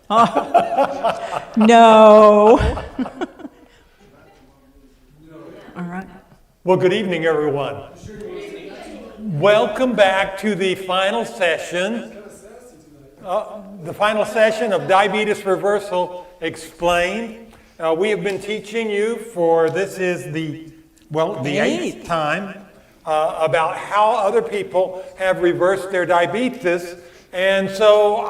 Oh, no. All right. Well, good evening, everyone. Welcome back to the final session. The final session of Diabetes Reversal Explained. We have been teaching you for, this is the eighth time, about how other people have reversed their diabetes. And so,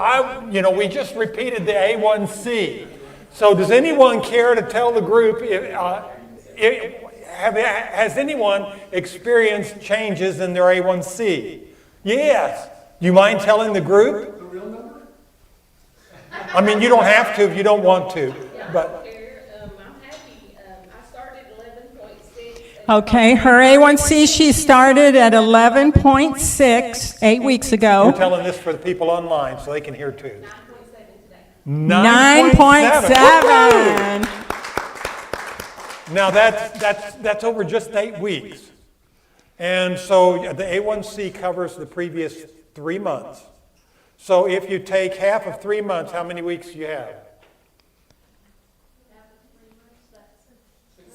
we just repeated the A1C. So does anyone care to tell the group, has anyone experienced changes in their A1C? Yes. Do you mind telling the group? The real number? I mean, you don't have to if you don't want to. But I'm happy. I started 11.6. Okay, her A1C, she started at 11.6 8 weeks ago. we're telling this for the people online so they can hear too. 9.7 today. 9.7. Now that's over just 8 weeks. And so the A1C covers the previous 3 months. So if you take half of 3 months, how many weeks do you have?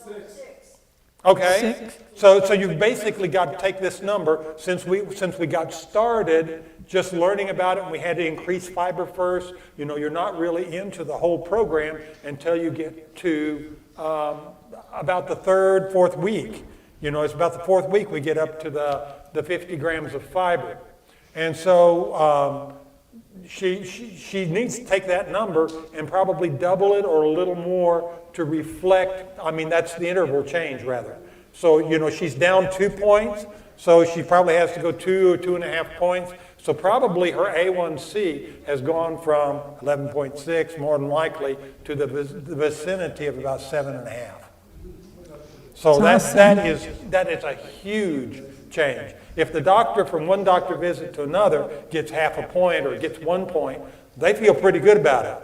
6. Okay. 6. So you've basically got to take this number since we got started just learning about it and we had to increase fiber first. You're not really into the whole program until you get to about the third, fourth week. It's about the fourth week we get up to the 50 grams of fiber. And so she needs to take that number and probably double it or a little more to reflect, that's the interval change rather. So, she's down 2 points, so she probably has to go 2 or 2.5 points. So probably her A1C has gone from 11.6 more than likely to the vicinity of about 7.5. So that is a huge change. If the doctor from one doctor visit to another gets half a point or gets 1 point, they feel pretty good about it.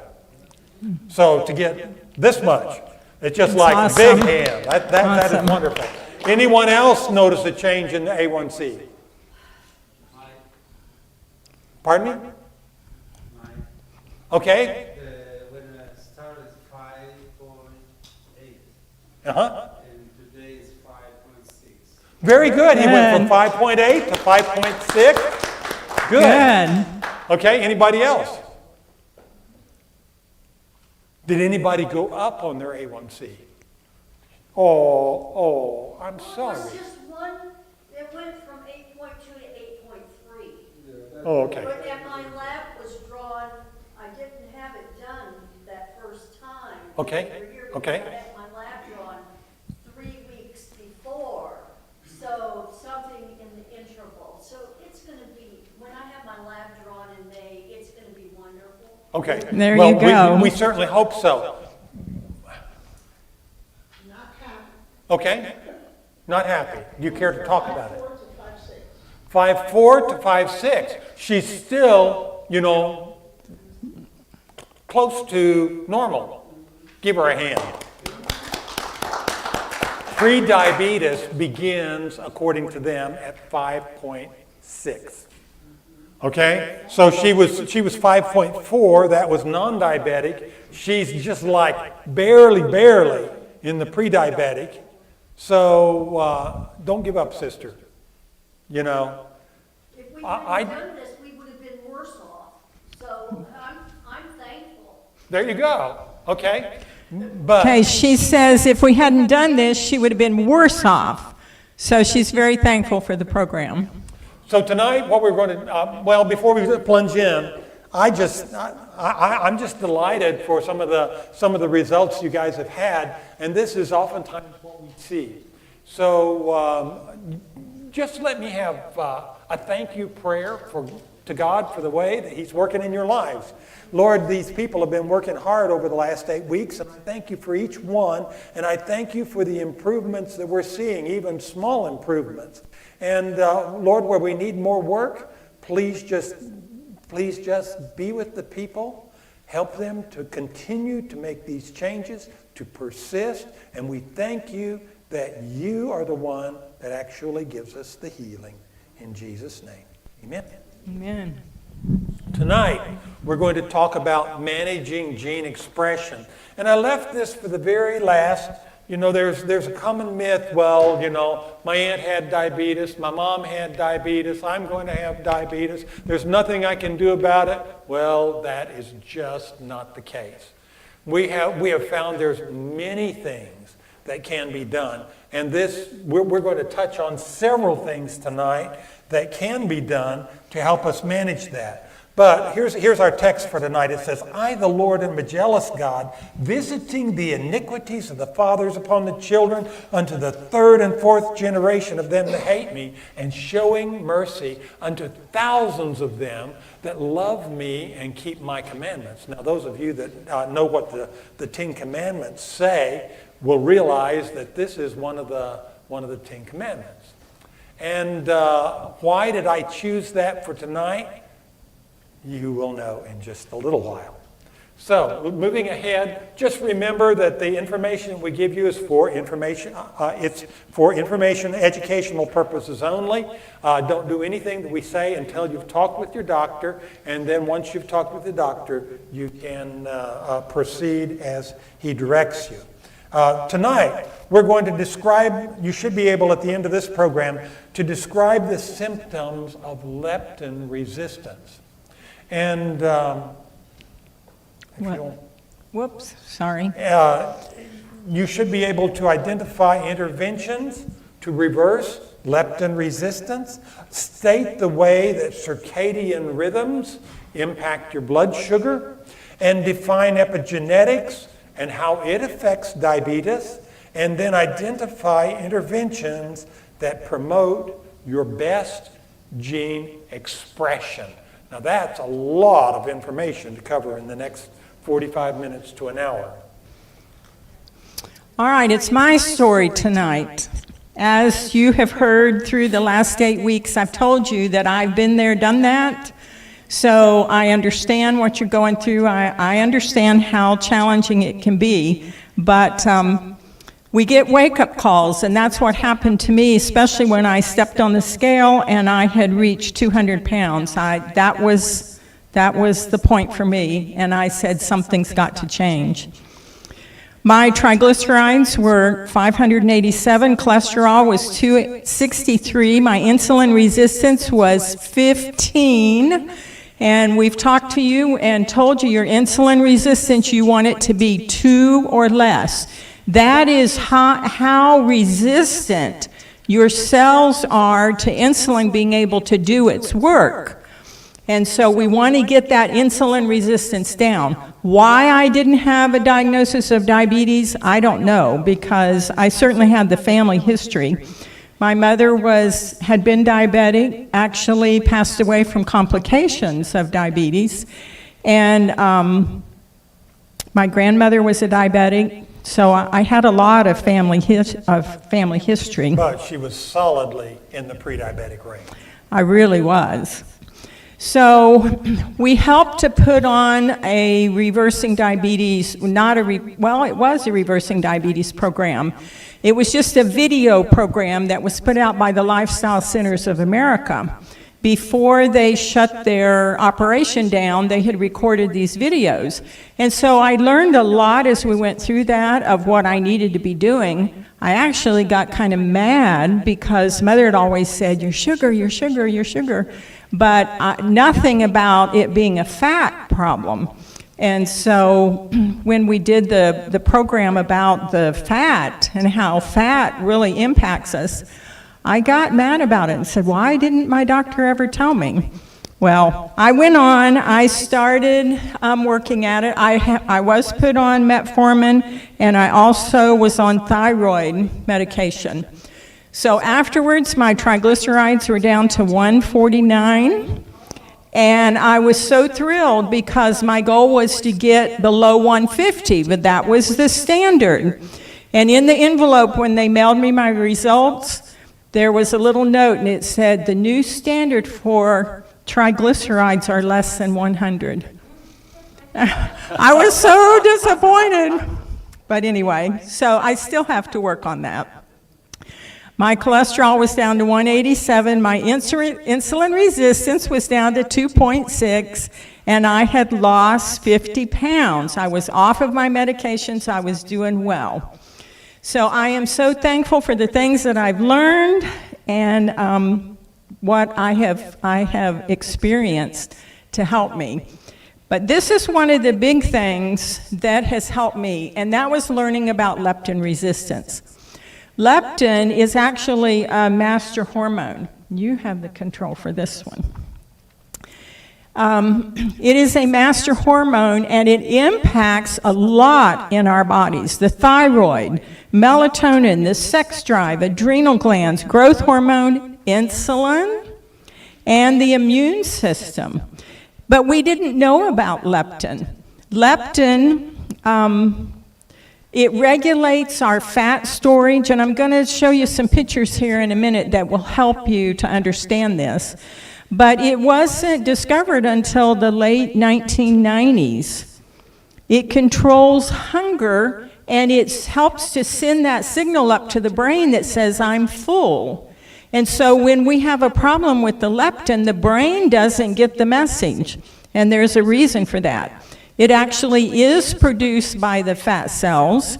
So to get this much, it's just like awesome. big hand. That is wonderful. Anyone else notice a change in the A1C? Pardon me? Okay. When I started 5.8. Uh-huh. And today is 5.6. Very good. He went from 5.8 to 5.6. Good. Okay, anybody else? Did anybody go up on their A1C? Oh, I'm sorry. It was just one that went from 8.2 to 8.3. Oh, okay. But then my lab was drawn, I didn't have it done that first time. Okay, Every year, okay. because I had my lab drawn 3 weeks before. So something in the interval. So it's going to be, when I have my lab drawn in May, it's going to be wonderful. Okay. There Well, you go. We certainly hope so. Not happy. Okay? Not happy. Do you care to talk about it? 5.4 to 5.6. She's still, close to normal. Give her a hand. Pre-diabetes begins, according to them, at 5.6. Okay? So she was 5.4. That was non-diabetic. She's just like barely in the pre-diabetic. So don't give up, sister. If we hadn't done this, we would have been worse off. So I'm thankful. There you go. Okay. But Okay, she says if we hadn't done this, she would have been worse off. So she's very thankful for the program. so tonight, what we're going to before we plunge in, I'm just delighted for some of the results you guys have had, and this is oftentimes what we see. So just let me have a thank you prayer to God for the way that He's working in your lives. Lord, these people have been working hard over the last 8 weeks, and I thank you for each one, and I thank you for the improvements that we're seeing, even small improvements. And Lord, where we need more work, please just be with the people, help them to continue to make these changes, to persist, and we thank you that you are the one that actually gives us the healing. In Jesus' name, amen. Amen. Tonight, we're going to talk about managing gene expression. And I left this for the very last. You know, there's a common myth, well, you know, my aunt had diabetes, my mom had diabetes, I'm going to have diabetes, there's nothing I can do about it. Well, that is just not the case. We have found there's many things that can be done. And we're going to touch on several things tonight that can be done to help us manage that. But here's our text for tonight. It says, I, the Lord, am a jealous God, visiting the iniquities of the fathers upon the children unto the third and fourth generation of them that hate me, and showing mercy unto thousands of them that love me and keep my commandments. Now, those of you that know what the Ten Commandments say will realize that this is one of the Ten Commandments. And why did I choose that for tonight? You will know in just a little while. So, moving ahead, just remember that the information we give you is for information. It's for information, educational purposes only. Don't do anything that we say until you've talked with your doctor, and then once you've talked with the doctor, you can proceed as he directs you. Tonight, we're going to describe, you should be able at the end of this program, to describe the symptoms of leptin resistance. And Whoops, sorry. You should be able to identify interventions to reverse leptin resistance, state the way that circadian rhythms impact your blood sugar, and define epigenetics and how it affects diabetes, and then identify interventions that promote your best gene expression. Now that's a lot of information to cover in the next 45 minutes to an hour. All right, it's my story tonight. As you have heard through the last 8 weeks, I've told you that I've been there, done that. So I understand what you're going through. I understand how challenging it can be. But we get wake-up calls, and that's what happened to me, especially when I stepped on the scale and I had reached 200 pounds. That was the point for me, and I said something's got to change. My triglycerides were 587, cholesterol was 263, my insulin resistance was 15, and we've talked to you and told you your insulin resistance, you want it to be 2 or less. That is how resistant your cells are to insulin being able to do its work. And so we want to get that insulin resistance down. Why I didn't have a diagnosis of diabetes, I don't know, because I certainly had the family history. My mother had been diabetic, actually passed away from complications of diabetes, and my grandmother was a diabetic. So I had a lot of family history. But she was solidly in the pre-diabetic range. I really was. So we helped to put on a reversing diabetes, it was a reversing diabetes program. It was just a video program that was put out by the Lifestyle Centers of America. Before they shut their operation down, they had recorded these videos. And so I learned a lot as we went through that of what I needed to be doing. I actually got kind of mad because Mother had always said, your sugar, your sugar, your sugar, but nothing about it being a fat problem. And so when we did the program about the fat and how fat really impacts us, I got mad about it and said, why didn't my doctor ever tell me? Well, I went on, I started working at it. I was put on metformin, and I also was on thyroid medication. So afterwards, my triglycerides were down to 149, and I was so thrilled because my goal was to get below 150, but that was the standard. And in the envelope, when they mailed me my results, there was a little note, and it said, the new standard for triglycerides are less than 100. I was so disappointed. But anyway, so I still have to work on that. My cholesterol was down to 187, my insulin resistance was down to 2.6, and I had lost 50 pounds. I was off of my medications, I was doing well. So I am so thankful for the things that I've learned and what I have experienced to help me. But this is one of the big things that has helped me, and that was learning about leptin resistance. Leptin is actually a master hormone. You have the control for this one. It is a master hormone, and it impacts a lot in our bodies. The thyroid, melatonin, the sex drive, adrenal glands, growth hormone, insulin, and the immune system. But we didn't know about leptin. Leptin, it regulates our fat storage, and I'm going to show you some pictures here in a minute that will help you to understand this. But it wasn't discovered until the late 1990s. It controls hunger, and it helps to send that signal up to the brain that says, I'm full. And so when we have a problem with the leptin, the brain doesn't get the message, and there's a reason for that. It actually is produced by the fat cells,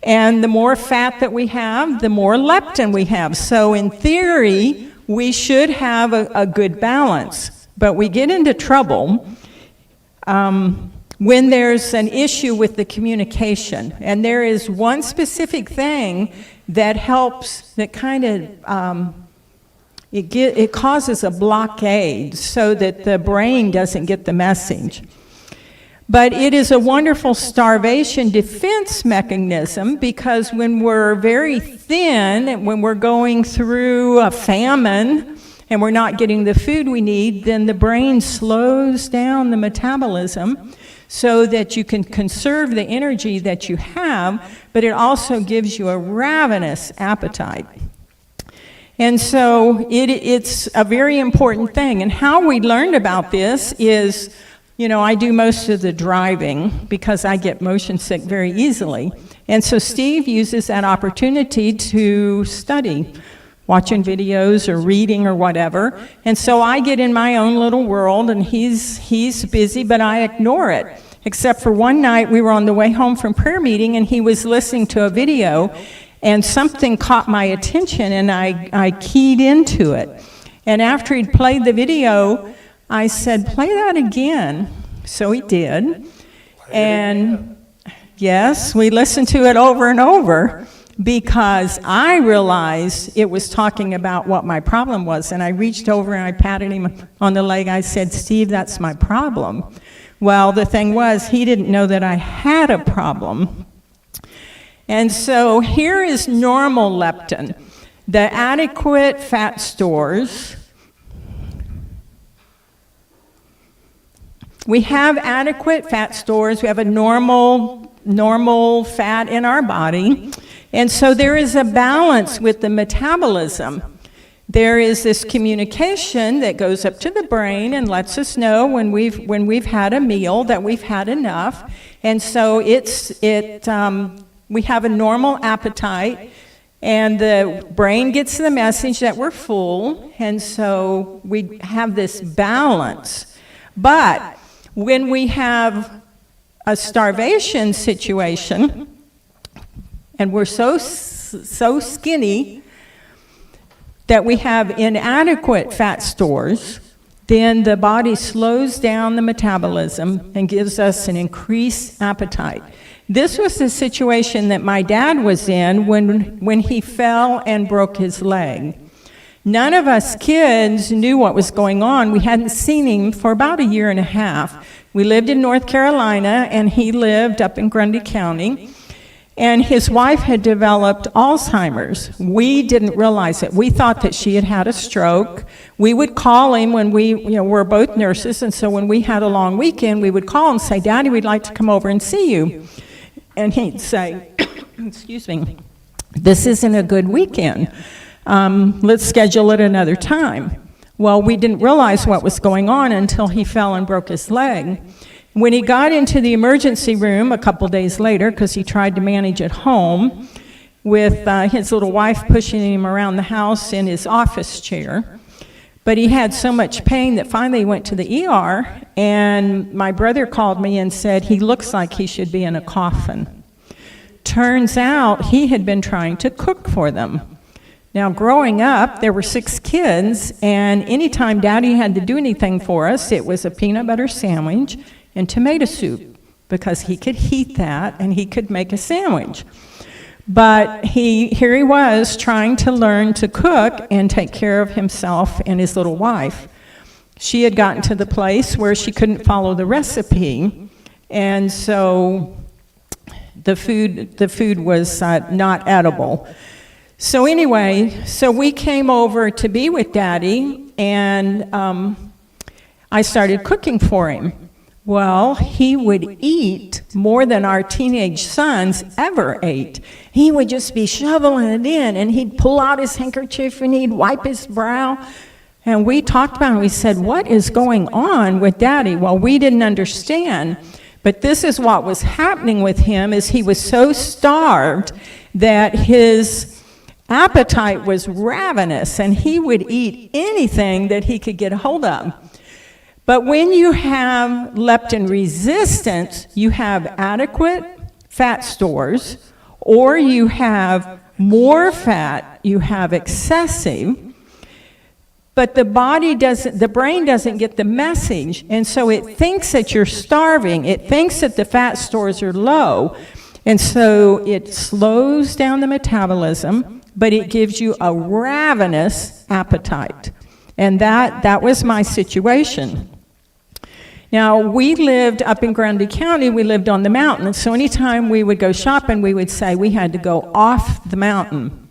and the more fat that we have, the more leptin we have. So in theory, we should have a good balance, but we get into trouble when there's an issue with the communication. And there is one specific thing that helps, that kind of, it causes a blockade so that the brain doesn't get the message. But it is a wonderful starvation defense mechanism, because when we're very thin, when we're going through a famine and we're not getting the food we need, then the brain slows down the metabolism so that you can conserve the energy that you have, but it also gives you a ravenous appetite. And so it's a very important thing. And how we learned about this is, you know, I do most of the driving because I get motion sick very easily. And so Steve uses that opportunity to study, watching videos or reading or whatever. And so I get in my own little world, and he's busy, but I ignore it. Except for one night, we were on the way home from prayer meeting, and he was listening to a video, and something caught my attention, and I keyed into it. And after he'd played the video, I said, play that again. So he did. And yes, we listened to it over and over because I realized it was talking about what my problem was. And I reached over and I patted him on the leg. I said, Steve, that's my problem. Well, the thing was, he didn't know that I had a problem. And so here is normal leptin. The adequate fat stores. We have adequate fat stores. We have a normal fat in our body. And so there is a balance with the metabolism. There is this communication that goes up to the brain and lets us know when we've had a meal that we've had enough. And so we have a normal appetite, and the brain gets the message that we're full, and so we have this balance. But when we have a starvation situation, and we're so skinny that we have inadequate fat stores, then the body slows down the metabolism and gives us an increased appetite. This was the situation that my dad was in when he fell and broke his leg. None of us kids knew what was going on. We hadn't seen him for about a year and a half. We lived in North Carolina, and he lived up in Grundy County. And his wife had developed Alzheimer's. We didn't realize it. We thought that she had had a stroke. We would call him when we're both nurses, and so when we had a long weekend, we would call him and say, Daddy, we'd like to come over and see you. And he'd say, excuse me, this isn't a good weekend. Let's schedule it another time. Well, we didn't realize what was going on until he fell and broke his leg. When he got into the emergency room a couple days later, because he tried to manage at home, with his little wife pushing him around the house in his office chair. But he had so much pain that finally he went to the ER, and my brother called me and said, he looks like he should be in a coffin. Turns out he had been trying to cook for them. Now, growing up, there were 6 kids, and anytime Daddy had to do anything for us, it was a peanut butter sandwich and tomato soup, because he could heat that and he could make a sandwich. But here he was trying to learn to cook and take care of himself and his little wife. She had gotten to the place where she couldn't follow the recipe, and so the food was not edible. So anyway, so we came over to be with Daddy, and I started cooking for him. Well, he would eat more than our teenage sons ever ate. He would just be shoveling it in, and he'd pull out his handkerchief and he'd wipe his brow. And we talked about it, and we said, what is going on with Daddy? Well, we didn't understand, but this is what was happening with him, is he was so starved that his appetite was ravenous, and he would eat anything that he could get a hold of. But when you have leptin resistance, you have adequate fat stores, or you have more fat, you have excessive, but the brain doesn't get the message, and so it thinks that you're starving, it thinks that the fat stores are low, and so it slows down the metabolism, but it gives you a ravenous appetite. And that was my situation. Now, we lived up in Grundy County, we lived on the mountain, and so anytime we would go shopping, we would say we had to go off the mountain.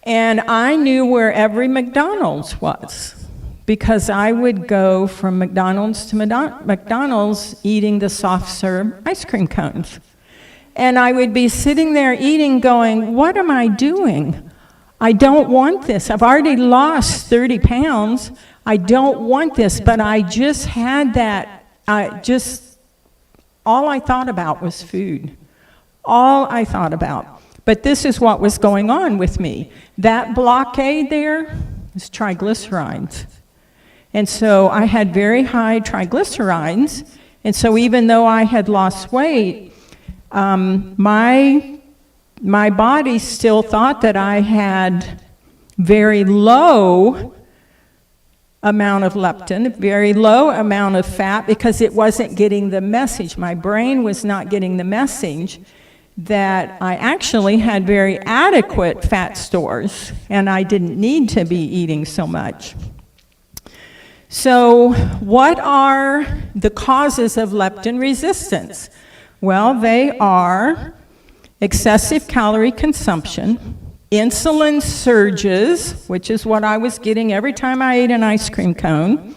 And I knew where every McDonald's was, because I would go from McDonald's to McDonald's eating the soft-serve ice cream cones. And I would be sitting there eating going, what am I doing? I don't want this. I've already lost 30 pounds. I don't want this, but I just had that, all I thought about was food. All I thought about. But this is what was going on with me. That blockade there is triglycerides. And so I had very high triglycerides, and so even though I had lost weight, my body still thought that I had very low amount of leptin, very low amount of fat, because it wasn't getting the message. My brain was not getting the message that I actually had very adequate fat stores and I didn't need to be eating so much. So what are the causes of leptin resistance? Well, they are excessive calorie consumption, insulin surges, which is what I was getting every time I ate an ice cream cone,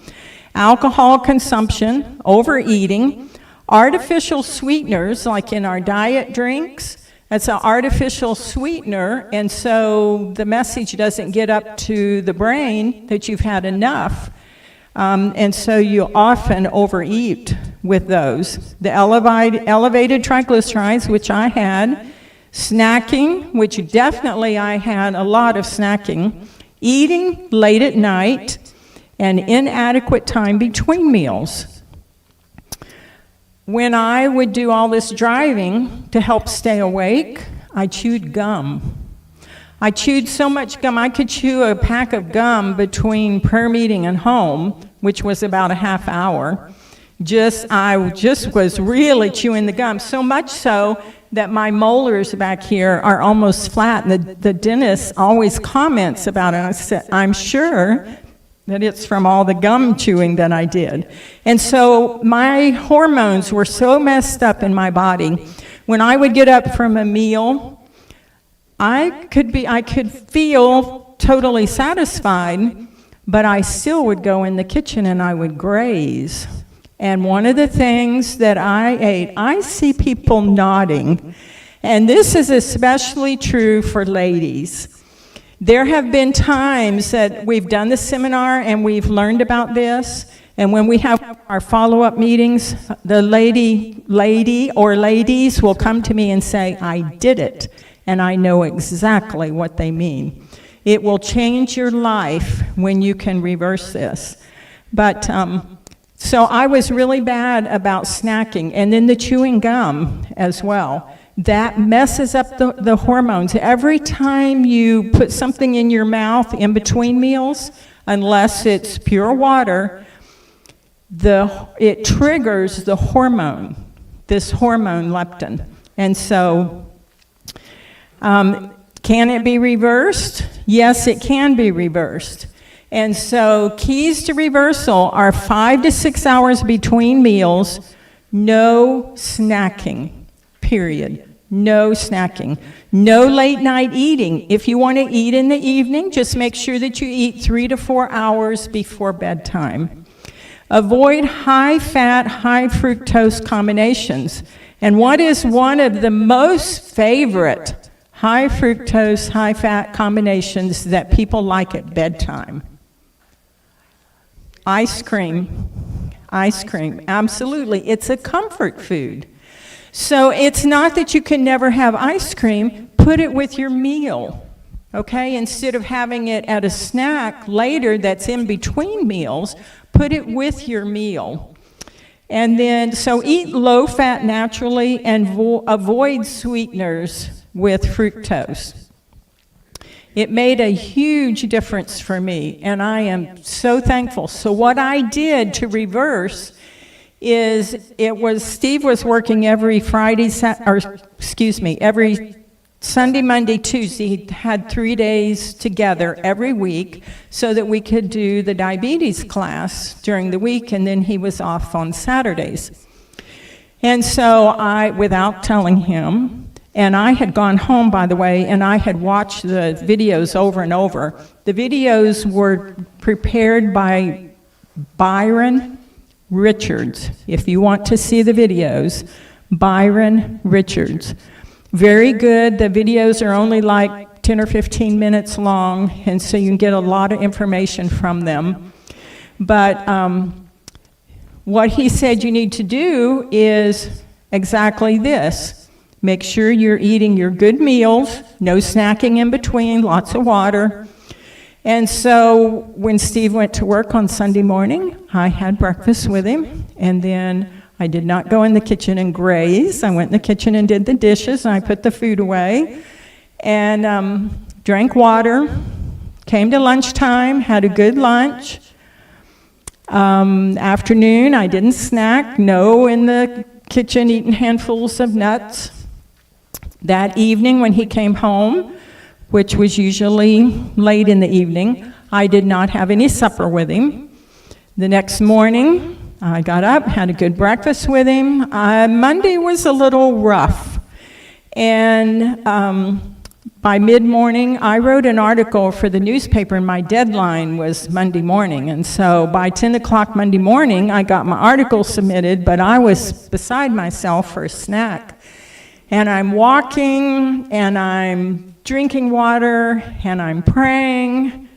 alcohol consumption, overeating, artificial sweeteners like in our diet drinks. That's an artificial sweetener, and so the message doesn't get up to the brain that you've had enough. And so you often overeat with those. The elevated triglycerides, which I had, snacking, which definitely I had a lot of snacking, eating late at night, and inadequate time between meals. When I would do all this driving to help stay awake, I chewed gum. I chewed so much gum, I could chew a pack of gum between prayer meeting and home, which was about a half hour. I just was really chewing the gum, so much so that my molars back here are almost flat, and the dentist always comments about it. I said, I'm sure that it's from all the gum chewing that I did. And so my hormones were so messed up in my body. When I would get up from a meal, I could feel totally satisfied, but I still would go in the kitchen and I would graze. And one of the things that I ate, I see people nodding, and this is especially true for ladies. There have been times that we've done the seminar and we've learned about this, and when we have our follow-up meetings, the lady or ladies will come to me and say, I did it. and I know exactly what they mean. It will change your life when you can reverse this. But, so I was really bad about snacking, and then the chewing gum as well. That messes up the hormones. Every time you put something in your mouth in between meals, unless it's pure water, it triggers the hormone, this hormone leptin. And so, can it be reversed? Yes, it can be reversed. And so keys to reversal are 5 to 6 hours between meals, no snacking, period. No snacking. No late night eating. If you want to eat in the evening, just make sure that you eat 3 to 4 hours before bedtime. Avoid high-fat, high-fructose combinations. And what is one of the most favorite high-fructose, high-fat combinations that people like at bedtime? Ice cream. Ice cream, absolutely. It's a comfort food. So it's not that you can never have ice cream, put it with your meal, okay? Instead of having it at a snack later that's in between meals, put it with your meal. And then, so eat low-fat naturally and avoid sweeteners with fructose. It made a huge difference for me, and I am so thankful. So what I did to reverse is Steve was working every every Sunday, Monday, Tuesday. He had 3 days together every week so that we could do the diabetes class during the week, and then he was off on Saturdays. And so without telling him, and I had gone home, by the way, and I had watched the videos over and over. The videos were prepared by Byron Richards. If you want to see the videos, Byron Richards. Very good. The videos are only like 10 or 15 minutes long, and so you can get a lot of information from them. But what he said you need to do is exactly this. Make sure you're eating your good meals, no snacking in between, lots of water. And so when Steve went to work on Sunday morning, I had breakfast with him, and then I did not go in the kitchen and graze. I went in the kitchen and did the dishes, and I put the food away, and drank water, came to lunchtime, had a good lunch. Afternoon, I didn't snack, no in the kitchen eating handfuls of nuts. That evening when he came home, which was usually late in the evening, I did not have any supper with him. The next morning, I got up, had a good breakfast with him. Monday was a little rough. And by mid-morning, I wrote an article for the newspaper, and my deadline was Monday morning. And so by 10 o'clock Monday morning, I got my article submitted, but I was beside myself for a snack. And I'm walking, and I'm drinking water, and I'm praying,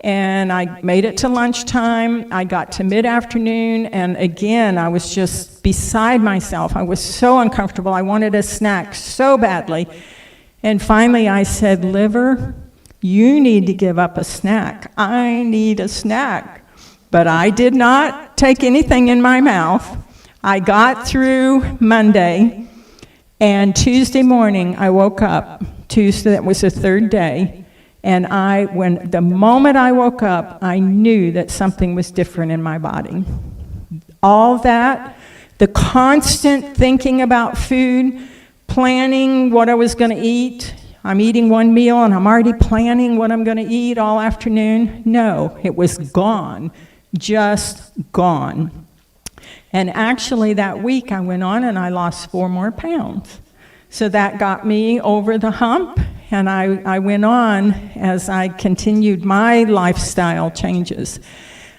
and I made it to lunchtime. I got to mid-afternoon, and again, I was just beside myself. I was so uncomfortable. I wanted a snack so badly. And finally, I said, "Liver, you need to give up a snack. I need a snack." But I did not take anything in my mouth. I got through Monday. And Tuesday morning, I woke up. Tuesday, that was the third day. And the moment I woke up, I knew that something was different in my body. All that, the constant thinking about food, planning what I was going to eat. I'm eating one meal, and I'm already planning what I'm going to eat all afternoon. No, it was gone, just gone. And actually that week I went on and I lost 4 more pounds. So that got me over the hump, and I went on as I continued my lifestyle changes.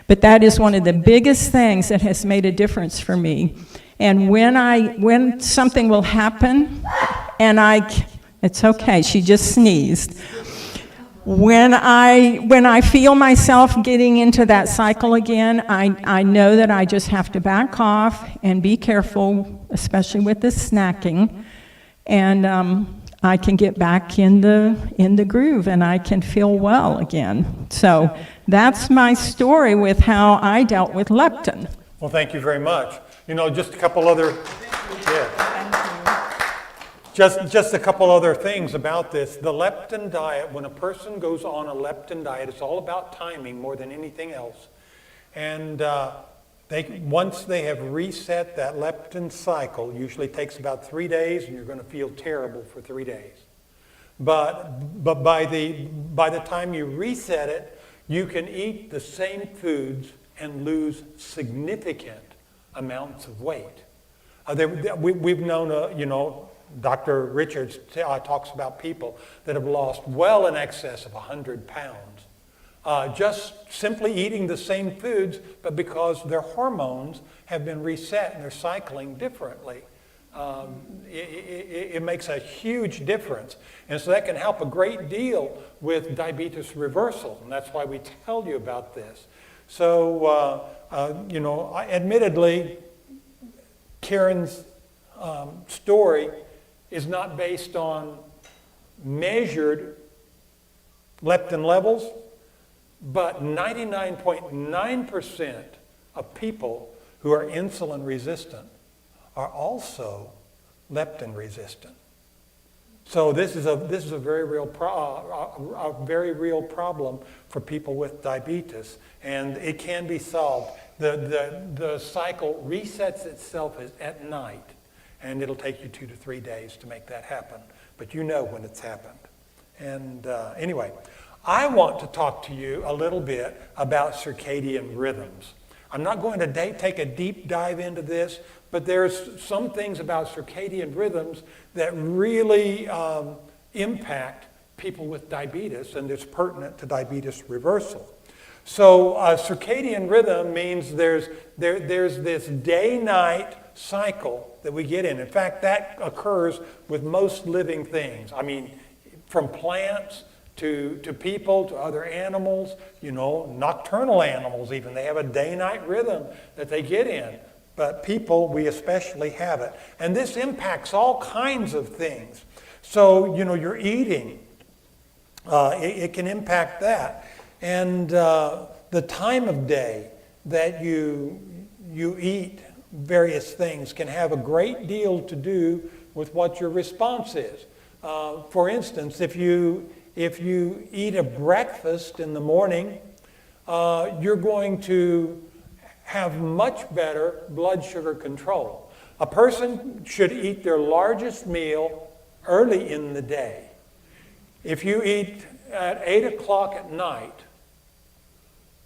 But that is one of the biggest things that has made a difference for me. And when something will happen, and it's okay, she just sneezed. When I feel myself getting into that cycle again, I know that I just have to back off and be careful, especially with the snacking, and I can get back in the groove and I can feel well again. So that's my story with how I dealt with leptin. Well, thank you very much. You know, just a couple other, yeah. Just a couple other things about this. The leptin diet, when a person goes on a leptin diet, it's all about timing more than anything else. And once they have reset that leptin cycle, usually takes about 3 days, and you're going to feel terrible for 3 days. But by the time you reset it, you can eat the same foods and lose significant amounts of weight. We've known, you know, Dr. Richards talks about people that have lost well in excess of 100 pounds. Just simply eating the same foods, but because their hormones have been reset and they're cycling differently. It makes a huge difference. And so that can help a great deal with diabetes reversal, and that's why we tell you about this. So, you know, admittedly, Karen's story is not based on measured leptin levels, but 99.9% of people who are insulin resistant are also leptin resistant. So this is a very real problem for people with diabetes, and it can be solved. The cycle resets itself at night, and it'll take you 2 to 3 days to make that happen. But you know when it's happened. And anyway, I want to talk to you a little bit about circadian rhythms. I'm not going to take a deep dive into this, but there's some things about circadian rhythms that really impact people with diabetes, and it's pertinent to diabetes reversal. So circadian rhythm means there's this day-night cycle that we get in. In fact, that occurs with most living things. I mean, from plants to people, to other animals, you know, nocturnal animals even. They have a day-night rhythm that they get in. But people, we especially have it. And this impacts all kinds of things. So, you know, your eating, it can impact that. And the time of day that you eat various things can have a great deal to do with what your response is. For instance, if you eat a breakfast in the morning, you're going to have much better blood sugar control. A person should eat their largest meal early in the day. If you eat at 8 o'clock at night,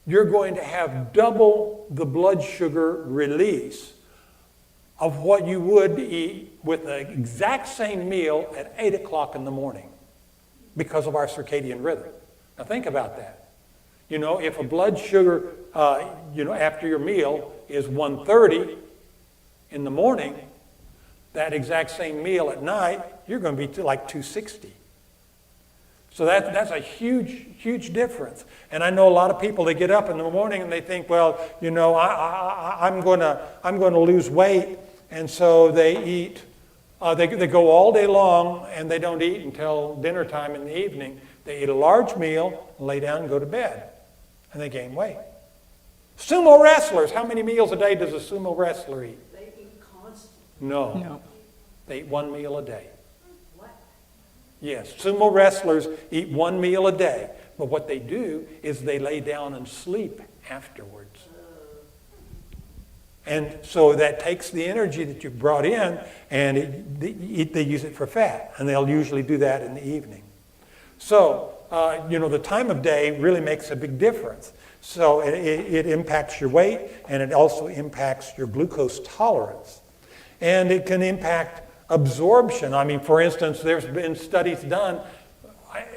you're going to have double the blood sugar release of what you would eat with the exact same meal at 8 o'clock in the morning because of our circadian rhythm. Now think about that. You know, if a blood sugar, you know, after your meal is 130 in the morning, that exact same meal at night, you're going to be like 260. So that's a huge, huge difference. And I know a lot of people, they get up in the morning and they think, well, you know, I'm going to lose weight, and so they eat. They go all day long and they don't eat until dinner time in the evening. They eat a large meal, lay down, and go to bed, and they gain weight. Sumo wrestlers, how many meals a day does a sumo wrestler eat? They eat constantly. No. They eat 1 meal a day. What? Yes, sumo wrestlers eat 1 meal a day, but what they do is they lay down and sleep afterwards. And so that takes the energy that you brought in, and they use it for fat, and they'll usually do that in the evening. So, you know, the time of day really makes a big difference. So it impacts your weight, and it also impacts your glucose tolerance. And it can impact absorption. I mean, for instance, there's been studies done,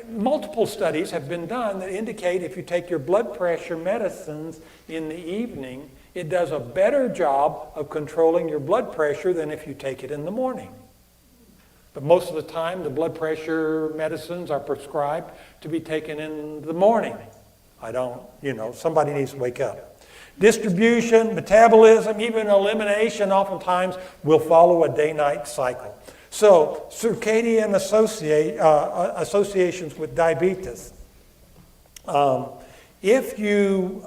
multiple studies have been done that indicate if you take your blood pressure medicines in the evening, it does a better job of controlling your blood pressure than if you take it in the morning. But most of the time, the blood pressure medicines are prescribed to be taken in the morning. You know, somebody needs to wake up. Distribution, metabolism, even elimination oftentimes will follow a day-night cycle. So circadian associations with diabetes. If you,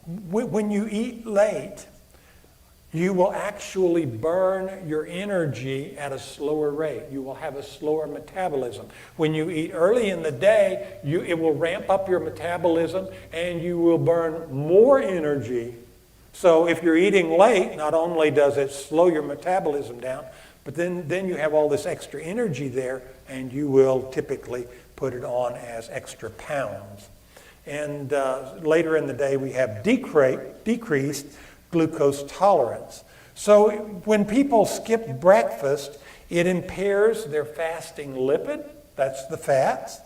when you eat late, you will actually burn your energy at a slower rate. You will have a slower metabolism. When you eat early in the day, it will ramp up your metabolism and you will burn more energy. So if you're eating late, not only does it slow your metabolism down, but then you have all this extra energy there, and you will typically put it on as extra pounds. And later in the day, we have decreased glucose tolerance. So when people skip breakfast, it impairs their fasting lipid, that's the fats,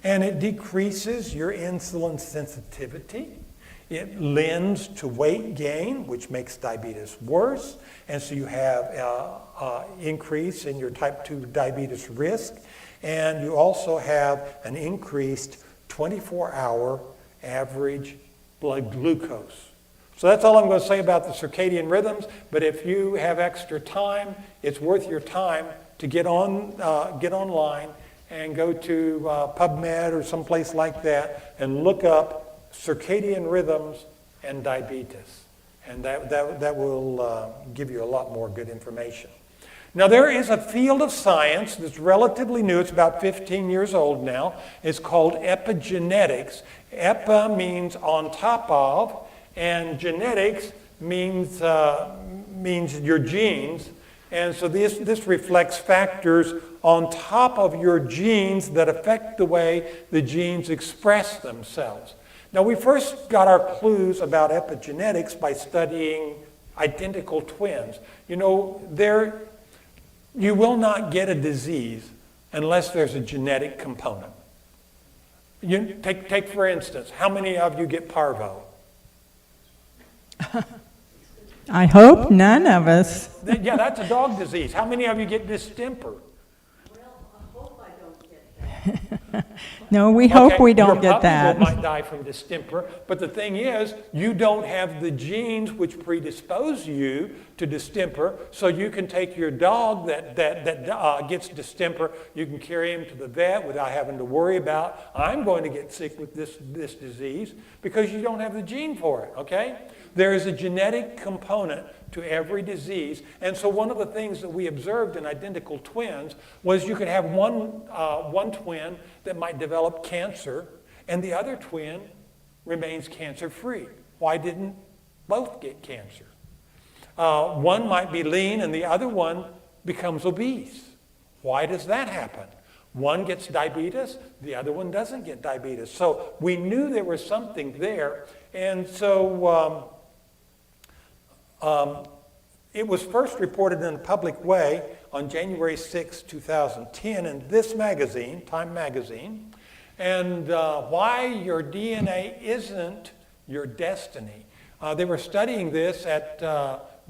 and it decreases your insulin sensitivity. It lends to weight gain, which makes diabetes worse, and so you have increase in your type 2 diabetes risk, and you also have an increased 24-hour average blood glucose. So that's all I'm going to say about the circadian rhythms, but if you have extra time, it's worth your time to get online and go to PubMed or someplace like that and look up circadian rhythms and diabetes. And that will give you a lot more good information. Now there is a field of science that's relatively new. It's about 15 years old now. It's called epigenetics. Epi means on top of, and genetics means your genes. And so this reflects factors on top of your genes that affect the way the genes express themselves. Now, we first got our clues about epigenetics by studying identical twins. You know, you will not get a disease unless there's a genetic component. Take for instance, how many of you get parvo? I hope none of us. Yeah, that's a dog disease. How many of you get distemper? Well, I hope I don't get that. No, we hope we don't your get that. puppy might die from distemper, but the thing is, you don't have the genes which predispose you to distemper, so you can take your dog that gets distemper, you can carry him to the vet without having to worry about, I'm going to get sick with this disease, because you don't have the gene for it, okay? There is a genetic component to every disease, and so one of the things that we observed in identical twins was you could have one twin that might develop cancer, and the other twin remains cancer-free. Why didn't both get cancer? One might be lean, and the other one becomes obese. Why does that happen? One gets diabetes, the other one doesn't get diabetes. So we knew there was something there, and so it was first reported in a public way on January 6, 2010 in this magazine, Time magazine, and why your DNA isn't your destiny. They were studying this at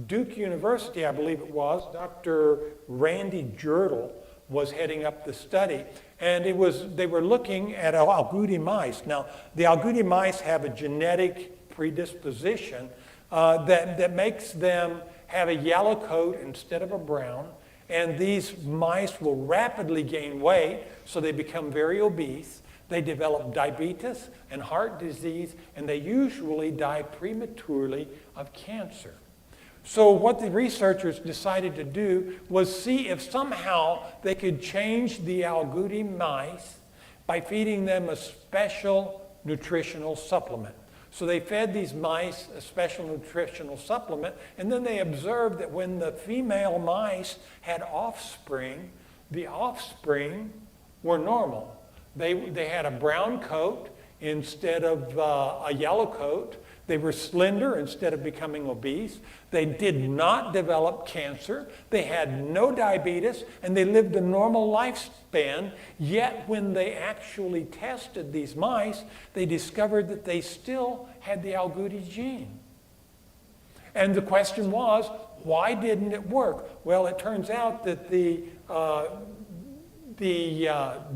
Duke University, I believe it was. Dr. Randy Girdle was heading up the study, and they were looking at agouti mice. Now, the agouti mice have a genetic predisposition that makes them have a yellow coat instead of a brown, and these mice will rapidly gain weight, so they become very obese. They develop diabetes and heart disease, and they usually die prematurely of cancer. So what the researchers decided to do was see if somehow they could change the agouti mice by feeding them a special nutritional supplement. So they fed these mice a special nutritional supplement, and then they observed that when the female mice had offspring, the offspring were normal. They had a brown coat instead of a yellow coat. They were slender instead of becoming obese. They did not develop cancer. They had no diabetes, and they lived a normal lifespan. Yet when they actually tested these mice, they discovered that they still had the agouti gene. And the question was, why didn't it work? Well, it turns out that the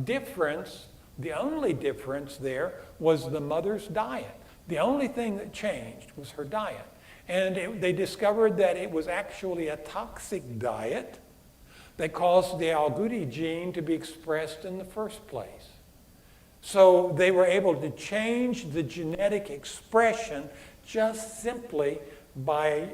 difference, the only difference there, was the mother's diet. The only thing that changed was her diet. And they discovered that it was actually a toxic diet that caused the Agouti gene to be expressed in the first place. So they were able to change the genetic expression just simply by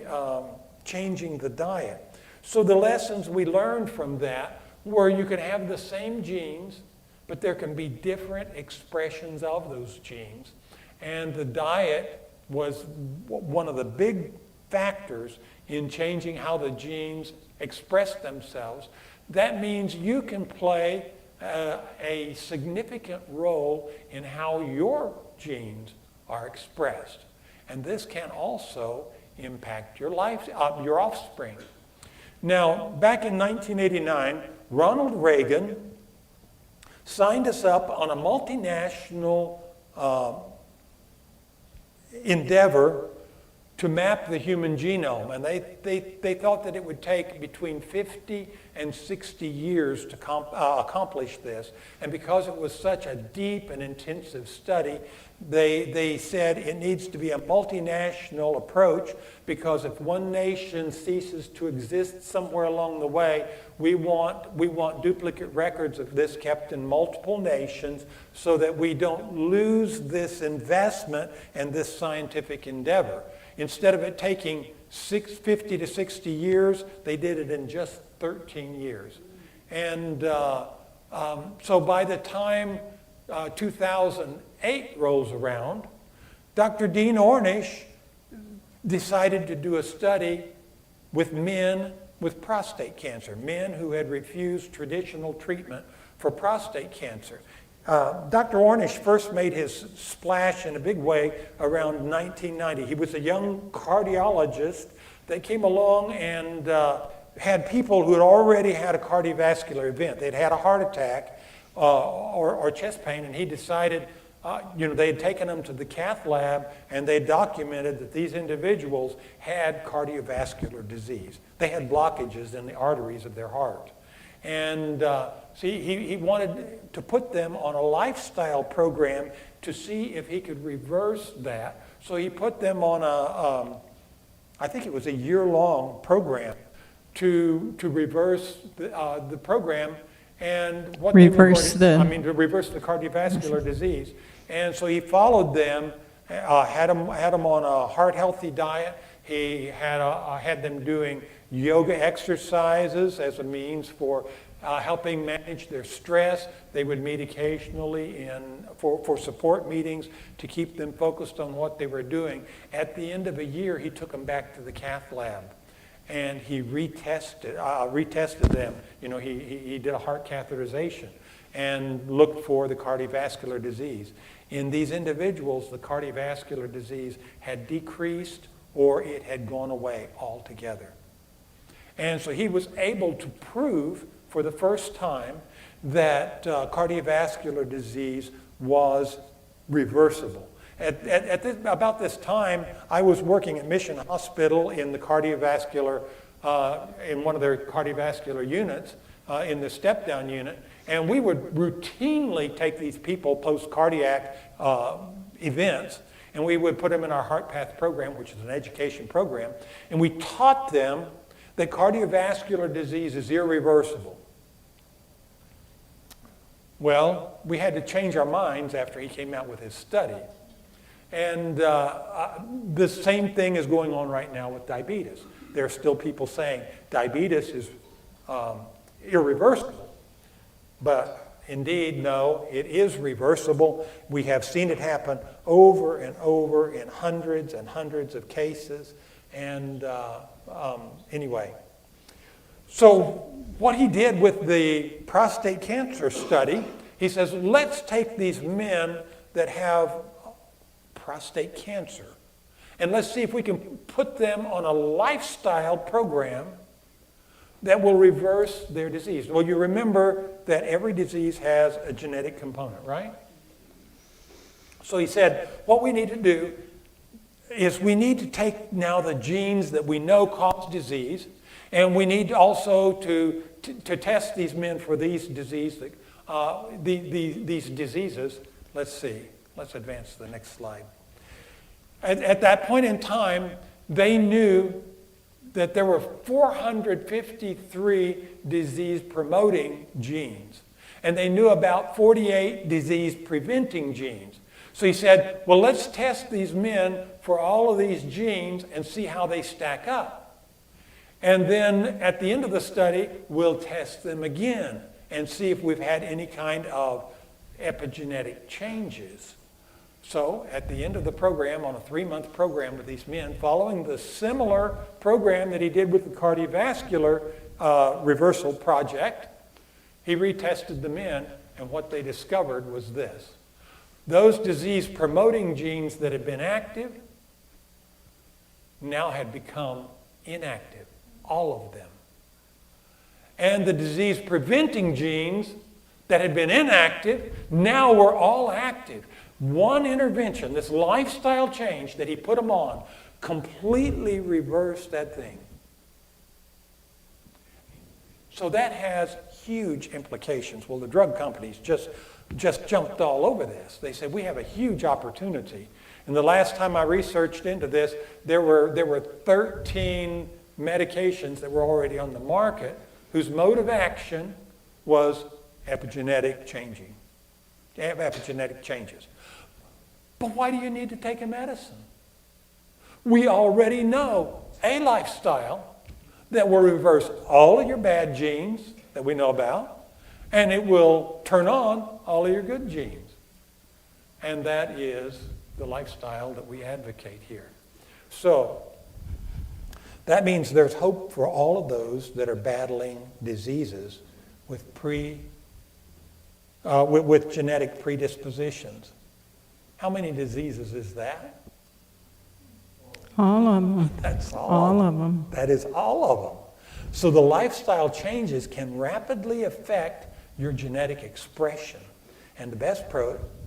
changing the diet. So the lessons we learned from that were you can have the same genes, but there can be different expressions of those genes. And the diet was one of the big factors in changing how the genes express themselves. That means you can play a significant role in how your genes are expressed. And this can also impact your life, your offspring. Now, back in 1989, Ronald Reagan signed us up on a multinational endeavor to map the human genome. And they thought that it would take between 50 and 60 years to accomplish this. And because it was such a deep and intensive study, they said it needs to be a multinational approach, because if one nation ceases to exist somewhere along the way, we want duplicate records of this kept in multiple nations so that we don't lose this investment and this scientific endeavor. Instead of it taking 50 to 60 years, they did it in just 13 years. And so by the time 2008 rolls around, Dr. Dean Ornish decided to do a study with men with prostate cancer, men who had refused traditional treatment for prostate cancer. Dr. Ornish first made his splash in a big way around 1990. He was a young cardiologist that came along and had people who had already had a cardiovascular event. They'd had a heart attack or chest pain, and he decided, they had taken them to the cath lab, and they documented that these individuals had cardiovascular disease. They had blockages in the arteries of their heart. And he wanted to put them on a lifestyle program to see if he could reverse that. So he put them on I think it was a year-long program to reverse the program and to reverse the cardiovascular disease. And so he followed them, had them on a heart-healthy diet. He had them doing yoga exercises as a means for helping manage their stress. They would meet occasionally for support meetings to keep them focused on what they were doing. At the end of a year, he took them back to the cath lab, and he retested them. He did a heart catheterization and looked for the cardiovascular disease. In these individuals, the cardiovascular disease had decreased or it had gone away altogether. And so he was able to prove for the first time that cardiovascular disease was reversible. About this time, I was working at Mission Hospital in the cardiovascular, in one of their cardiovascular units, in the step-down unit, and we would routinely take these people post-cardiac events, and we would put them in our Heart Path program, which is an education program, and we taught them that cardiovascular disease is irreversible. Well, we had to change our minds after he came out with his study. And the same thing is going on right now with diabetes. There are still people saying diabetes is irreversible. But indeed, no, it is reversible. We have seen it happen over and over in hundreds and hundreds of cases. And anyway, so what he did with the prostate cancer study, he says, let's take these men that have prostate cancer, and let's see if we can put them on a lifestyle program that will reverse their disease. Well, you remember that every disease has a genetic component, right? So he said, what we need to do is we need to take now the genes that we know cause disease, and we need also to test these men for these diseases. These diseases. Let's see. Let's advance to the next slide. At that point in time, they knew that there were 453 disease-promoting genes, and they knew about 48 disease-preventing genes. So he said, well, let's test these men for all of these genes and see how they stack up. And then at the end of the study, we'll test them again and see if we've had any kind of epigenetic changes. So at the end of the program, on a 3-month program with these men, following the similar program that he did with the cardiovascular reversal project, he retested the men, and what they discovered was this. Those disease-promoting genes that had been active now had become inactive, all of them. And the disease-preventing genes that had been inactive now were all active. One intervention, this lifestyle change that he put them on, completely reversed that thing. So that has huge implications. Well, the drug companies just jumped all over this. They said, we have a huge opportunity. And the last time I researched into this, there were 13 medications that were already on the market whose mode of action was epigenetic changes. But why do you need to take a medicine? We already know a lifestyle that will reverse all of your bad genes that we know about, and it will turn on all of your good genes. And that is the lifestyle that we advocate here. So that means there's hope for all of those that are battling diseases with genetic predispositions. How many diseases is that? All of them. That's All of them. That is all of them. So the lifestyle changes can rapidly affect your genetic expression. And the best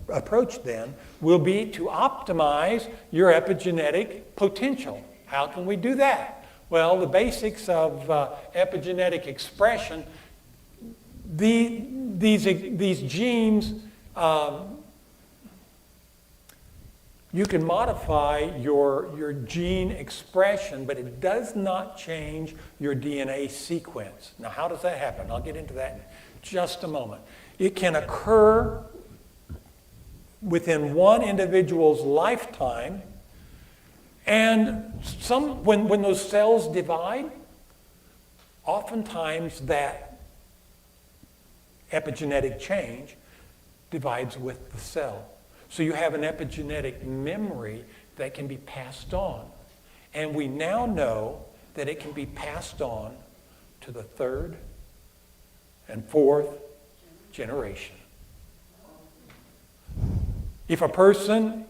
approach then will be to optimize your epigenetic potential. How can we do that? Well, the basics of epigenetic expression, these genes, you can modify your gene expression, but it does not change your DNA sequence. Now, how does that happen? I'll get into that in just a moment. It can occur within one individual's lifetime, and when those cells divide, oftentimes that epigenetic change divides with the cell. So you have an epigenetic memory that can be passed on. And we now know that it can be passed on to the 3rd and 4th generation. If a person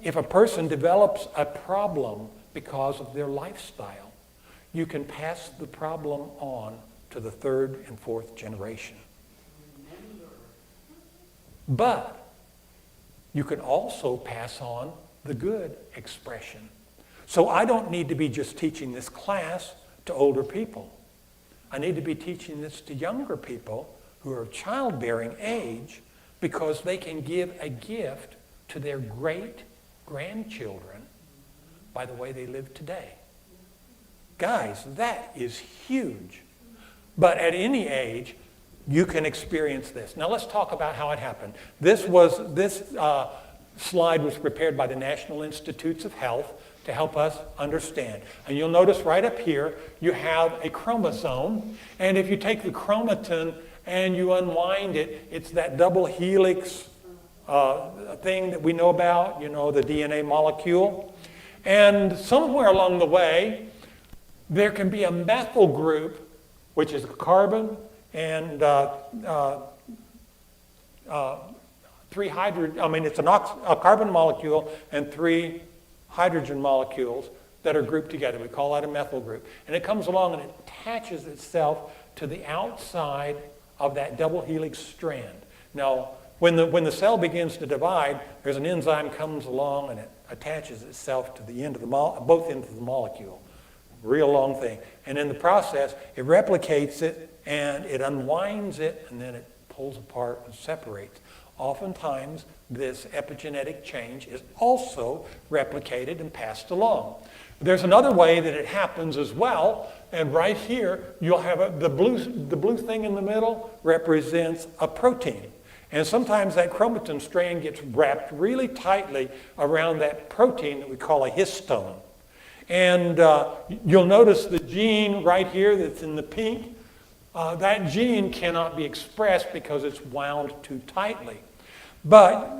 develops a problem because of their lifestyle, you can pass the problem on to the 3rd and 4th generation. But you can also pass on the good expression. So I don't need to be just teaching this class to older people. I need to be teaching this to younger people who are of childbearing age, because they can give a gift to their great-grandchildren by the way they live today. Guys, that is huge. But at any age, you can experience this. Now let's talk about how it happened. This slide was prepared by the National Institutes of Health to help us understand. And you'll notice right up here, you have a chromosome. And if you take the chromatin and you unwind it, it's that double helix thing that we know about, the DNA molecule. And somewhere along the way, there can be a methyl group, which is a carbon and three hydrogen. It's a carbon molecule and 3 hydrogen molecules that are grouped together. We call that a methyl group. And it comes along and it attaches itself to the outside of that double helix strand. Now, when the cell begins to divide, there's an enzyme comes along and it attaches itself to the end of both ends of the molecule. Real long thing. And in the process, it replicates it and it unwinds it, and then it pulls apart and separates. Oftentimes, this epigenetic change is also replicated and passed along. There's another way that it happens as well, and right here you'll have the blue thing in the middle represents a protein. And sometimes that chromatin strand gets wrapped really tightly around that protein that we call a histone. And you'll notice the gene right here that's in the pink, that gene cannot be expressed because it's wound too tightly. But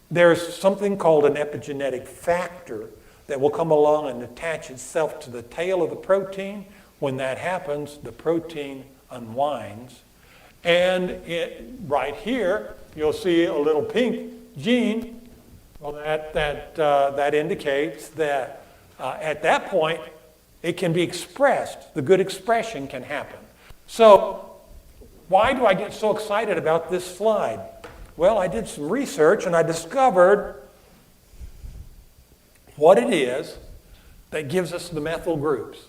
there's something called an epigenetic factor that will come along and attach itself to the tail of the protein. When that happens, the protein unwinds. And right here, you'll see a little pink gene. Well, that indicates that at that point, it can be expressed. The good expression can happen. So why do I get so excited about this slide? Well, I did some research and I discovered what it is that gives us the methyl groups.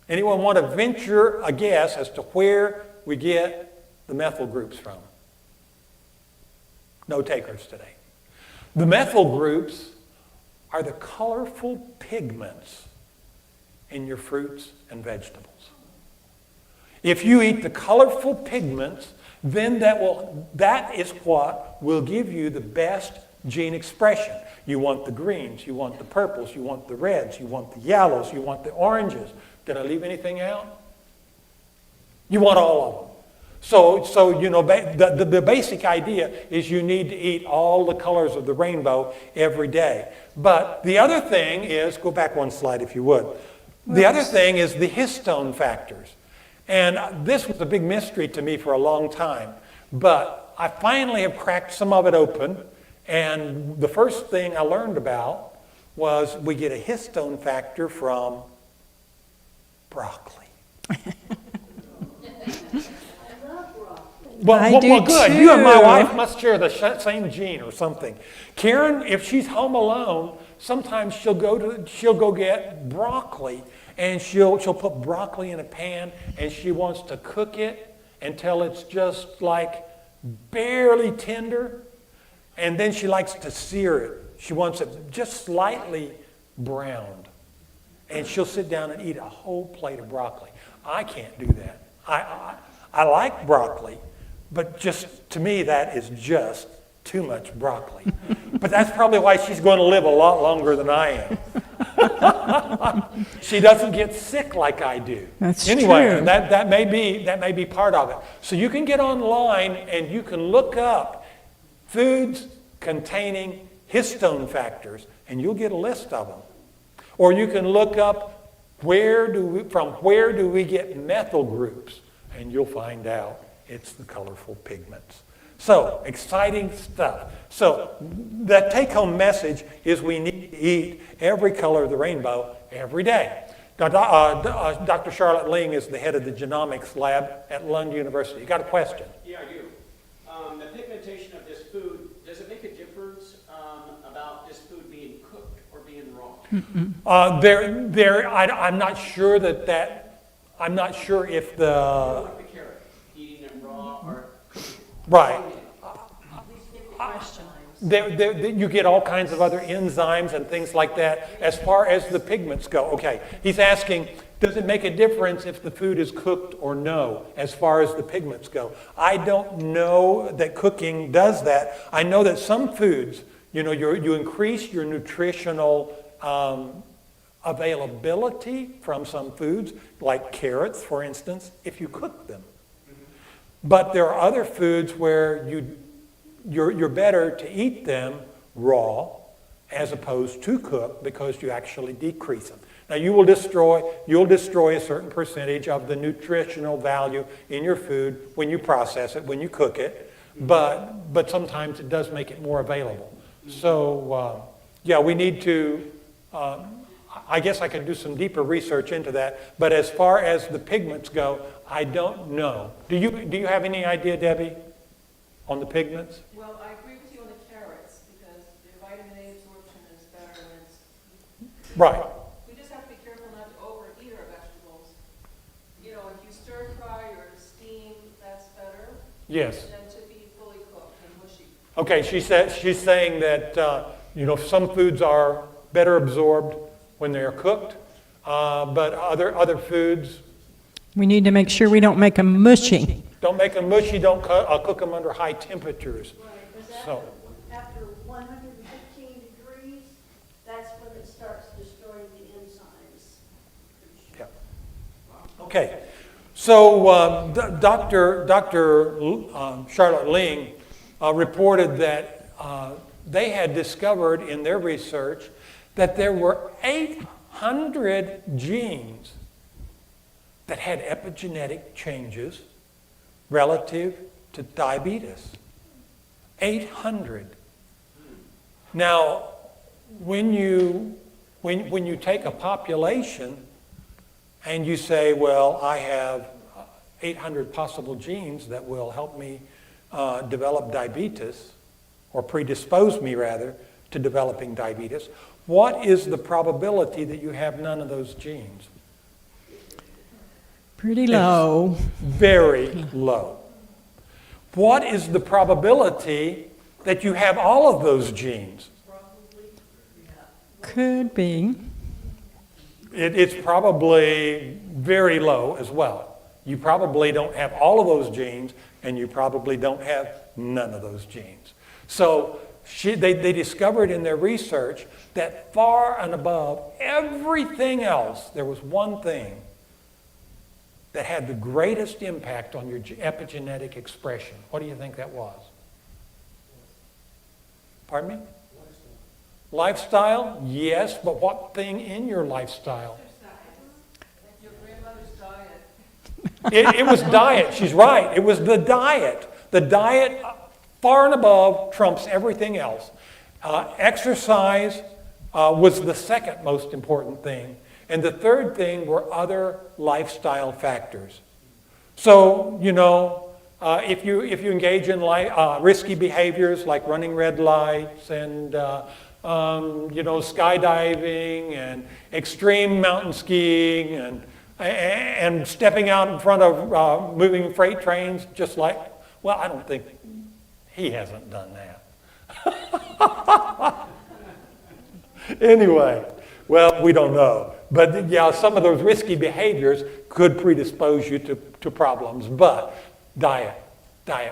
Anyone want to venture a guess as to where we get the methyl groups from? No takers today. The methyl groups are the colorful pigments in your fruits and vegetables. If you eat the colorful pigments, then that is what will give you the best gene expression. You want the greens, you want the purples, you want the reds, you want the yellows, you want the oranges. Did I leave anything out? You want all of them. So you know, the basic idea is you need to eat all the colors of the rainbow every day. But the other thing is, go back one slide if you would. The other thing is the histone factors. And this was a big mystery to me for a long time. But I finally have cracked some of it open. And the first thing I learned about was we get a histone factor from broccoli. Well, good. Too. You and my wife must share the same gene or something. Karen, if she's home alone, sometimes she'll go get broccoli, and she'll put broccoli in a pan, and she wants to cook it until it's just like barely tender, and then she likes to sear it. She wants it just slightly browned, and she'll sit down and eat a whole plate of broccoli. I can't do that. I like broccoli. But just, to me, that is just too much broccoli. But that's probably why she's going to live a lot longer than I am. She doesn't get sick like I do. That's anyway, true. That may be part of it. So you can get online and you can look up foods containing histone factors, and you'll get a list of them. Or you can look up from where do we get methyl groups, and you'll find out. It's the colorful pigments. So, exciting stuff. So, the take-home message is we need to eat every color of the rainbow every day. Dr. Charlotte Ling is the head of the genomics lab at Lund University. You got a question? Yeah, I do. The pigmentation of this food, does it make a difference about this food being cooked or being raw? I'm not sure I'm not sure if the... Like the carrot, eating it raw or cooked. Right. You get all kinds of other enzymes and things like that as far as the pigments go. Okay, he's asking, does it make a difference if the food is cooked or no, as far as the pigments go? I don't know that cooking does that. I know that some foods, you increase your nutritional availability from some foods, like carrots, for instance, if you cook them. But there are other foods where you're better to eat them raw as opposed to cooked because you actually decrease them. Now you'll destroy a certain percentage of the nutritional value in your food when you process it, when you cook it, but sometimes it does make it more available. So we need to, I guess I could do some deeper research into that, but as far as the pigments go, I don't know. Do you have any idea, Debbie, on the pigments? Well, I agree with you on the carrots because the vitamin A absorption is better when it's... Right. We just have to be careful not to overeat our vegetables. If you stir fry or steam, that's better Yes. than to be fully cooked and mushy. Okay, she's saying that some foods are better absorbed when they are cooked, but other foods, We need to make sure we don't make them mushy. don't make them mushy, don't cook them under high temperatures. Because So, after 115 degrees, that's when it starts destroying the enzymes. yeah. Okay, so Dr. Charlotte Ling reported that they had discovered in their research that there were 800 genes that had epigenetic changes relative to diabetes. 800. Now, when you take a population and you say, well, I have 800 possible genes that will help me develop diabetes, or predispose me rather, to developing diabetes, what is the probability that you have none of those genes? Pretty low. Very low. What is the probability that you have all of those genes? Could be. It's probably very low as well. You probably don't have all of those genes, and you probably don't have none of those genes. So they discovered in their research that far and above everything else, there was one thing that had the greatest impact on your epigenetic expression. What do you think that was? Pardon me? Lifestyle? Yes, but what thing in your lifestyle? Your grandmother's diet. It was diet. She's right. It was the diet. The diet, far and above, trumps everything else. Exercise was the second most important thing. And the third thing were other lifestyle factors. So, if you engage in risky behaviors like running red lights and skydiving and extreme mountain skiing and stepping out in front of moving freight trains, just like, well, I don't think he hasn't done that. Anyway, well, we don't know. But yeah, some of those risky behaviors could predispose you to problems. But diet,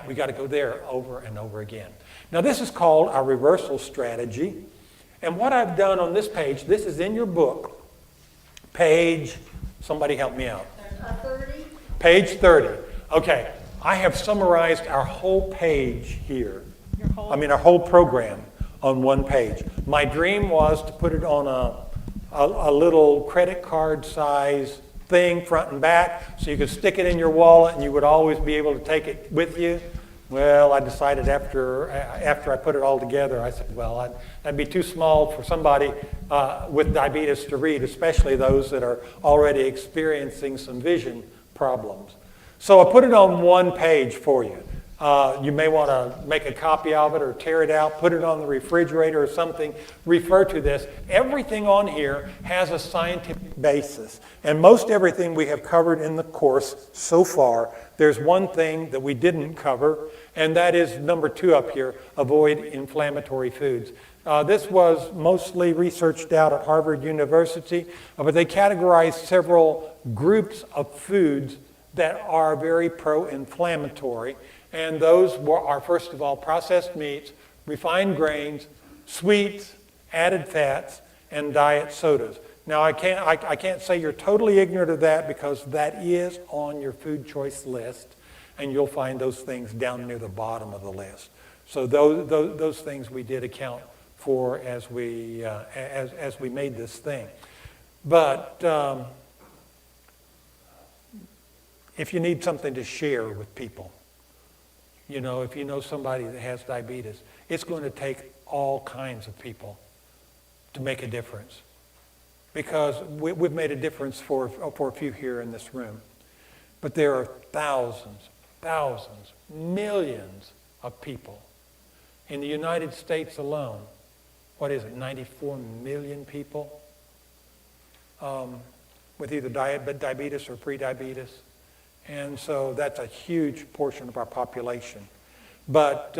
we got to go there over and over again. Now this is called our reversal strategy. And what I've done on this page, this is in your book, page, somebody help me out. 30? Page 30. Okay, I have summarized our whole page here. Our whole program on one page. My dream was to put it on a little credit card size thing front and back so you could stick it in your wallet and you would always be able to take it with you. Well, I decided after I put it all together, I said, well, that'd be too small for somebody with diabetes to read, especially those that are already experiencing some vision problems. So I put it on one page for you. You may want to make a copy of it or tear it out, put it on the refrigerator or something. Refer to this. Everything on here has a scientific basis. And most everything we have covered in the course so far. There's one thing that we didn't cover, and that is number 2 up here, avoid inflammatory foods. This was mostly researched out at Harvard University, but they categorized several groups of foods that are very pro-inflammatory. And those are, first of all, processed meats, refined grains, sweets, added fats, and diet sodas. Now, I can't say you're totally ignorant of that because that is on your food choice list, and you'll find those things down near the bottom of the list. So those things we did account for as we made this thing. But if you need something to share with people, if you know somebody that has diabetes, it's going to take all kinds of people to make a difference. Because we've made a difference for a few here in this room. But there are thousands, millions of people. In the United States alone, 94 million people with either diabetes or prediabetes. And so that's a huge portion of our population. But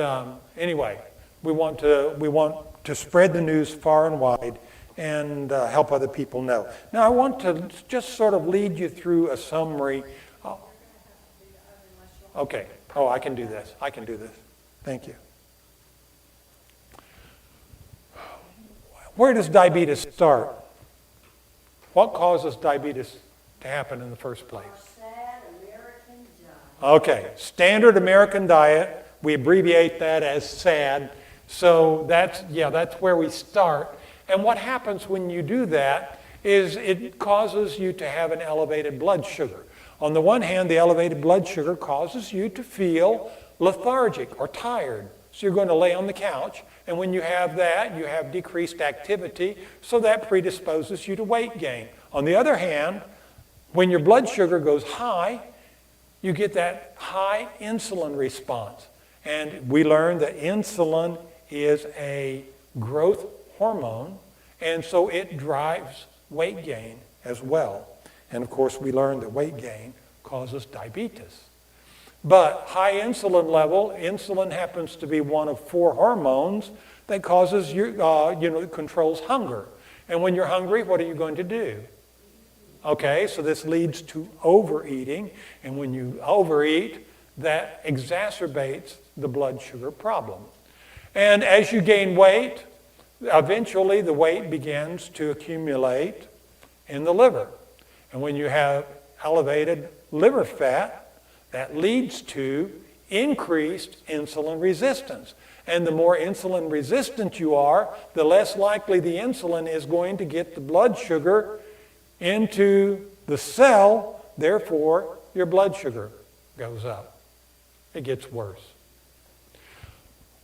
anyway, we want to spread the news far and wide. and help other people know. Now, I want to just sort of lead you through a summary. Oh, okay. Oh, I can do this. I can do this. Thank you. Where does diabetes start? What causes diabetes to happen in the first place? Sad American diet. Okay, standard American diet. We abbreviate that as SAD. So that's where we start. And what happens when you do that is it causes you to have an elevated blood sugar. On the one hand, the elevated blood sugar causes you to feel lethargic or tired. So you're going to lay on the couch, and when you have that, you have decreased activity, so that predisposes you to weight gain. On the other hand, when your blood sugar goes high, you get that high insulin response. And we learned that insulin is a growth hormone, and so it drives weight gain as well. And of course, we learned that weight gain causes diabetes. But high insulin level, insulin happens to be one of 4 hormones that causes controls hunger. And when you're hungry, what are you going to do? Okay, so this leads to overeating, and when you overeat, that exacerbates the blood sugar problem. And as you gain weight, eventually the weight begins to accumulate in the liver. And when you have elevated liver fat, that leads to increased insulin resistance. And the more insulin resistant you are, the less likely the insulin is going to get the blood sugar into the cell. Therefore, your blood sugar goes up. It gets worse.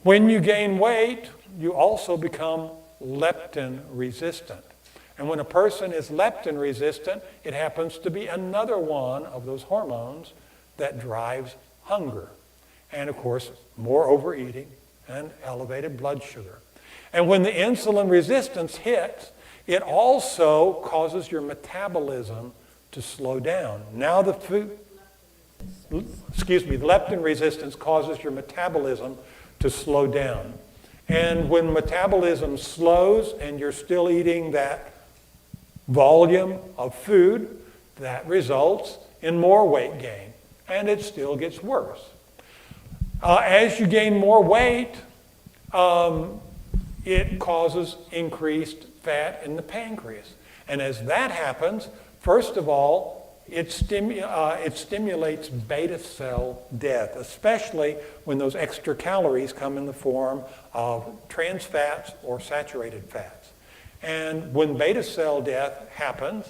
When you gain weight, you also become leptin resistant. And when a person is leptin resistant, it happens to be another one of those hormones that drives hunger. And of course, more overeating and elevated blood sugar. And when the insulin resistance hits, it also causes your metabolism to slow down. Now the leptin resistance causes your metabolism to slow down. And when metabolism slows and you're still eating that volume of food, that results in more weight gain. And it still gets worse. As you gain more weight, it causes increased fat in the pancreas. And as that happens, first of all, it stimulates beta cell death, especially when those extra calories come in the form of trans fats or saturated fats. And when beta cell death happens,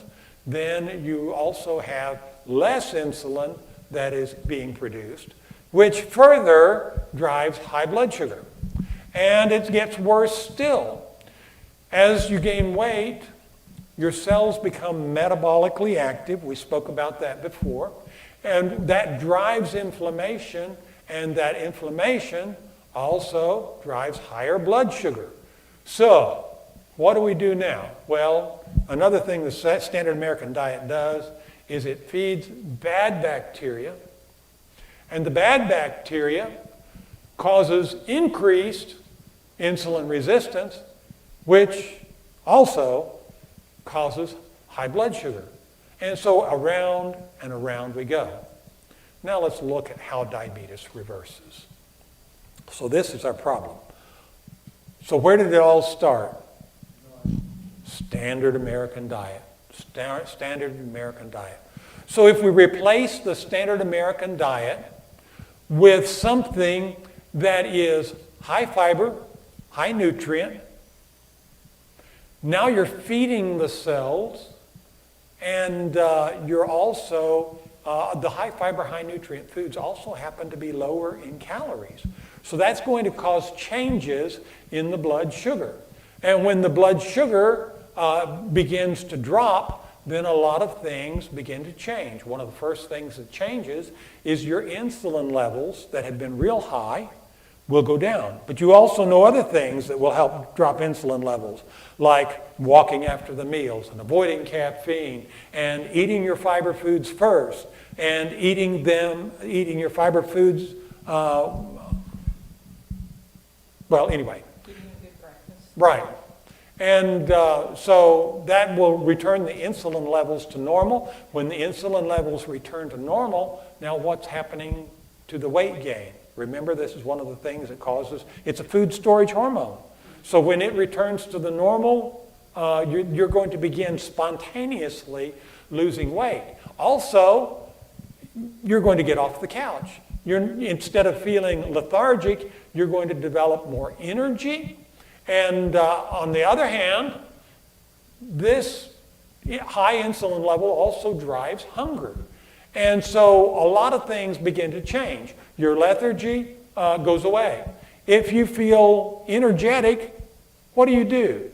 then you also have less insulin that is being produced, which further drives high blood sugar. And it gets worse still. As you gain weight, your cells become metabolically active. We spoke about that before. And that drives inflammation, and that inflammation also drives higher blood sugar. So, what do we do now? Well, another thing the standard American diet does is it feeds bad bacteria, and the bad bacteria causes increased insulin resistance, which also causes high blood sugar. And so around and around we go. Now let's look at how diabetes reverses. So this is our problem. So where did it all start? Standard American diet. Standard American diet. So if we replace the standard American diet with something that is high fiber, high nutrient, now you're feeding the cells, and you're also, the high fiber, high nutrient foods also happen to be lower in calories. So that's going to cause changes in the blood sugar. And when the blood sugar begins to drop, then a lot of things begin to change. One of the first things that changes is your insulin levels that have been real high will go down. But you also know other things that will help drop insulin levels, like walking after the meals and avoiding caffeine and eating your fiber foods first and eating your fiber foods, well, anyway. Eating a good breakfast. Right. And so that will return the insulin levels to normal. When the insulin levels return to normal, now what's happening to the weight gain? Remember, this is one of the things that causes, it's a food storage hormone. So when it returns to the normal, you're going to begin spontaneously losing weight. Also, you're going to get off the couch. Instead of feeling lethargic, you're going to develop more energy. And on the other hand, this high insulin level also drives hunger. And so a lot of things begin to change. Your lethargy goes away. If you feel energetic, what do?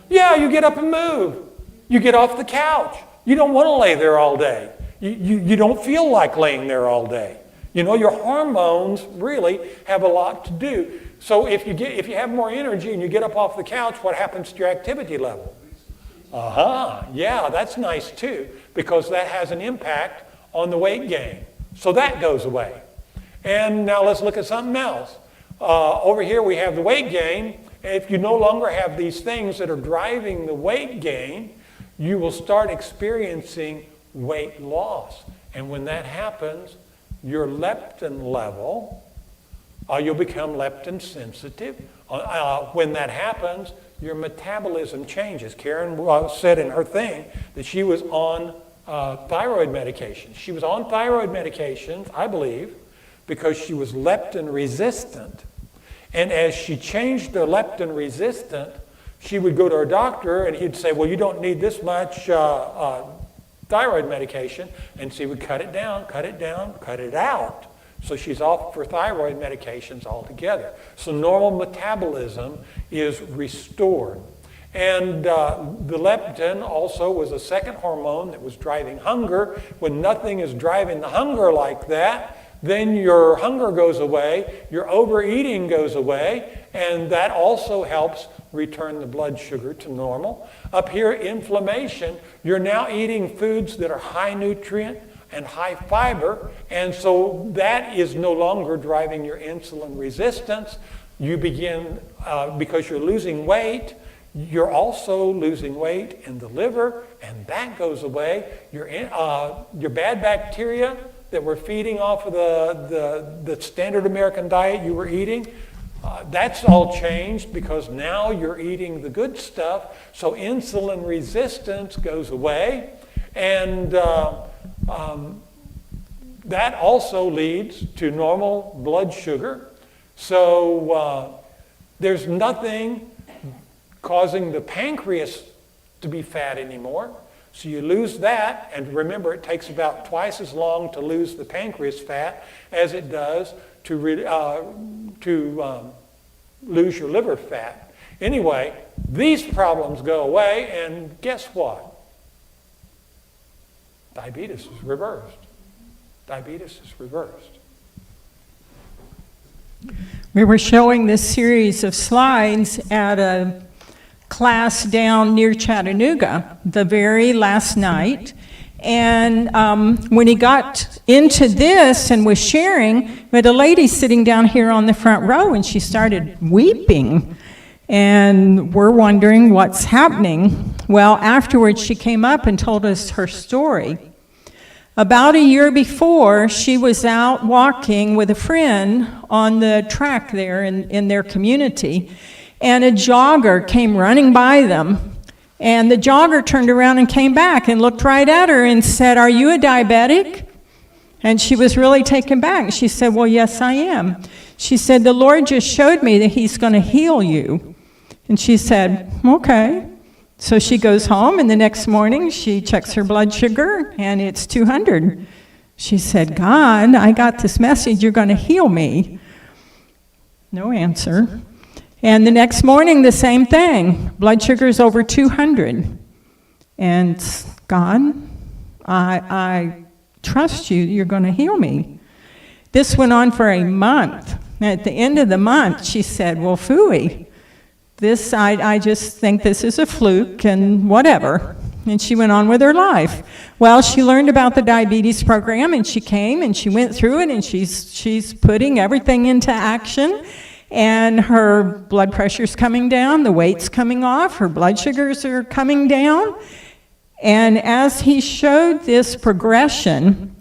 Yeah, you get up and move. You get off the couch. You don't want to lay there all day. You don't feel like laying there all day. You know, your hormones really have a lot to do. So if you have more energy and you get up off the couch, what happens to your activity level? Yeah, that's nice too, because that has an impact on the weight gain. So that goes away. And now let's look at something else. Over here we have the weight gain. If you no longer have these things that are driving the weight gain, you will start experiencing weight loss. And when that happens, your leptin level, you'll become leptin sensitive. When that happens, your metabolism changes. Karen said in her thing that she was on thyroid medication. She was on thyroid medications, I believe, because she was leptin resistant. And as she changed her leptin resistant, she would go to her doctor and he'd say, well, you don't need this much thyroid medication. And she would cut it down, cut it out. So she's off for thyroid medications altogether. So normal metabolism is restored. And the leptin also was a second hormone that was driving hunger. When nothing is driving the hunger like that, then your hunger goes away, your overeating goes away, and that also helps return the blood sugar to normal. Up here, inflammation, you're now eating foods that are high nutrient and high fiber, and so that is no longer driving your insulin resistance. You begin, because you're losing weight, you're also losing weight in the liver, and that goes away. Your bad bacteria that were feeding off of the standard American diet you were eating, that's all changed because now you're eating the good stuff. So insulin resistance goes away, and that also leads to normal blood sugar. So there's nothing causing the pancreas to be fat anymore. So you lose that, and remember, it takes about twice as long to lose the pancreas fat as it does to lose your liver fat. Anyway, these problems go away, and guess what? Diabetes is reversed. Diabetes is reversed. We were showing this series of slides at a class down near Chattanooga the very last night. And when he got into this and was sharing, we had a lady sitting down here on the front row, and she started weeping. And we're wondering what's happening. Well, afterwards, she came up and told us her story. About a year before, she was out walking with a friend on the track there in their community, and a jogger came running by them. And the jogger turned around and came back and looked right at her and said, "Are you a diabetic?" And she was really taken back. She said, "Well, yes, I am." She said, "The Lord just showed me that He's going to heal you." And she said, "Okay." So she goes home, and the next morning she checks her blood sugar, and it's 200. She said, "God, I got this message, you're going to heal me." No answer. And the next morning, the same thing. Blood sugar's over 200. And God, I trust you, you're going to heal me. This went on for a month. At the end of the month, she said, "Well, phooey. This, I just think this is a fluke and whatever." And she went on with her life. Well, she learned about the diabetes program, and she came and she went through it, and she's putting everything into action. and her blood pressure's coming down, the weight's coming off, her blood sugars are coming down. And as he showed this progression,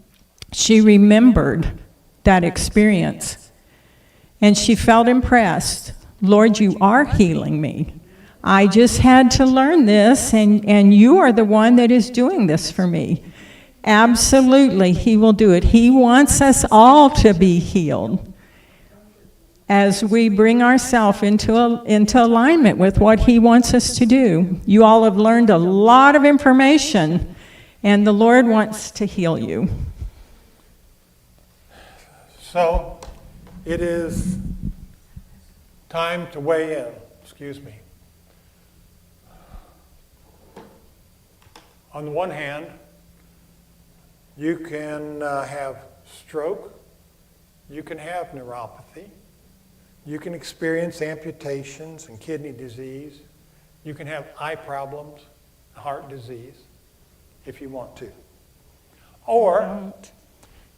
she remembered that experience. And she felt impressed. Lord, you are healing me. I just had to learn this, and you are the one that is doing this for me. Absolutely, he will do it. He wants us all to be healed as we bring ourselves into alignment with what he wants us to do. You all have learned a lot of information, and the Lord wants to heal you. So, it is time to weigh in. Excuse me. On the one hand, you can have stroke, you can have neuropathy, you can experience amputations and kidney disease, you can have eye problems, heart disease, if you want to. Or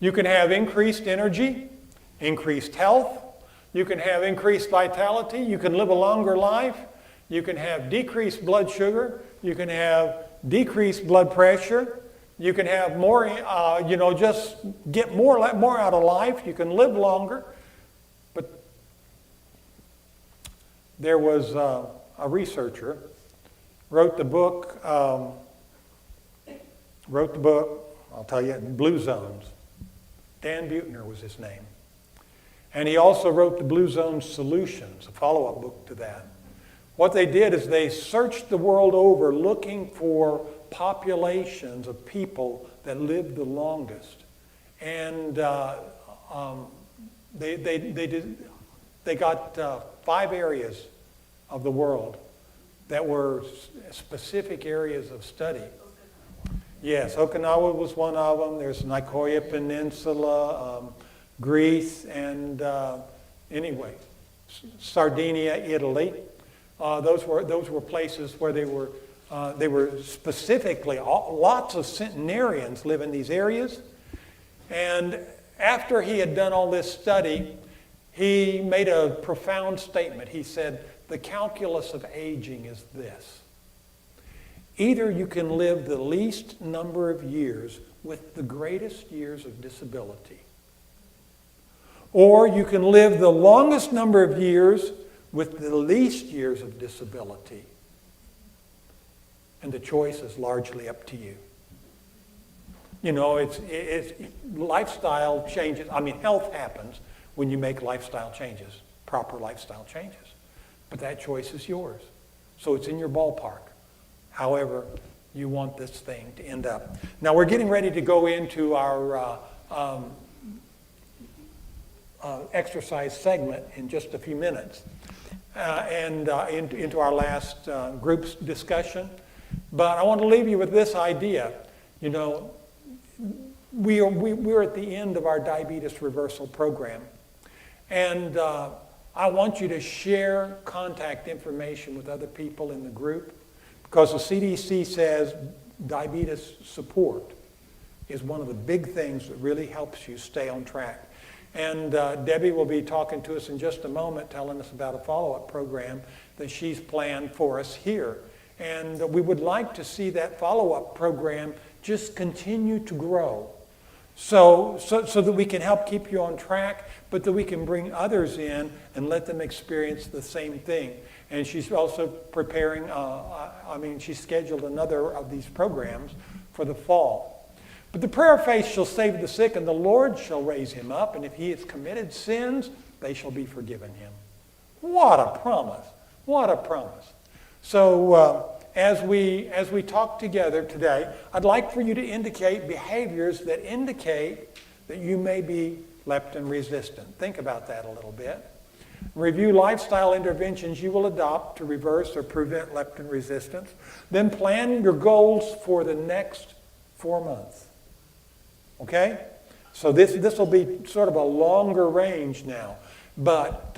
you can have increased energy, increased health, you can have increased vitality, you can live a longer life, you can have decreased blood sugar, you can have decreased blood pressure, you can have more, just get more out of life, you can live longer. But there was a researcher, wrote the book, I'll tell you, Blue Zones. Dan Buettner was his name. And he also wrote the Blue Zone Solutions, a follow-up book to that. What they did is they searched the world over looking for populations of people that lived the longest. And they got 5 areas of the world that were specific areas of study. Yes, Okinawa was one of them. There's Nicoya Peninsula, Greece, and anyway, Sardinia, Italy. Those were places where they were specifically, lots of centenarians live in these areas. And after he had done all this study, he made a profound statement. He said, the calculus of aging is this. Either you can live the least number of years with the greatest years of disability, or you can live the longest number of years with the least years of disability. And the choice is largely up to you. You know, it's lifestyle changes. I mean, health happens when you make lifestyle changes, proper lifestyle changes. But that choice is yours. So it's in your ballpark. However you want this thing to end up. Now we're getting ready to go into our exercise segment in just a few minutes. Into our last group's discussion. But I want to leave you with this idea. You know, we're at the end of our diabetes reversal program. And I want you to share contact information with other people in the group, because the CDC says diabetes support is one of the big things that really helps you stay on track. And Debbie will be talking to us in just a moment, telling us about a follow-up program that she's planned for us here. And we would like to see that follow-up program just continue to grow so that we can help keep you on track, but that we can bring others in and let them experience the same thing. And she's also preparing, she's scheduled another of these programs for the fall. But the prayer of faith shall save the sick, and the Lord shall raise him up, and if he has committed sins, they shall be forgiven him. What a promise. What a promise. So as we talk together today, I'd like for you to indicate behaviors that indicate that you may be leptin resistant. Think about that a little bit. Review lifestyle interventions you will adopt to reverse or prevent leptin resistance. Then plan your goals for the next 4 months. Okay? So this will be sort of a longer range now. But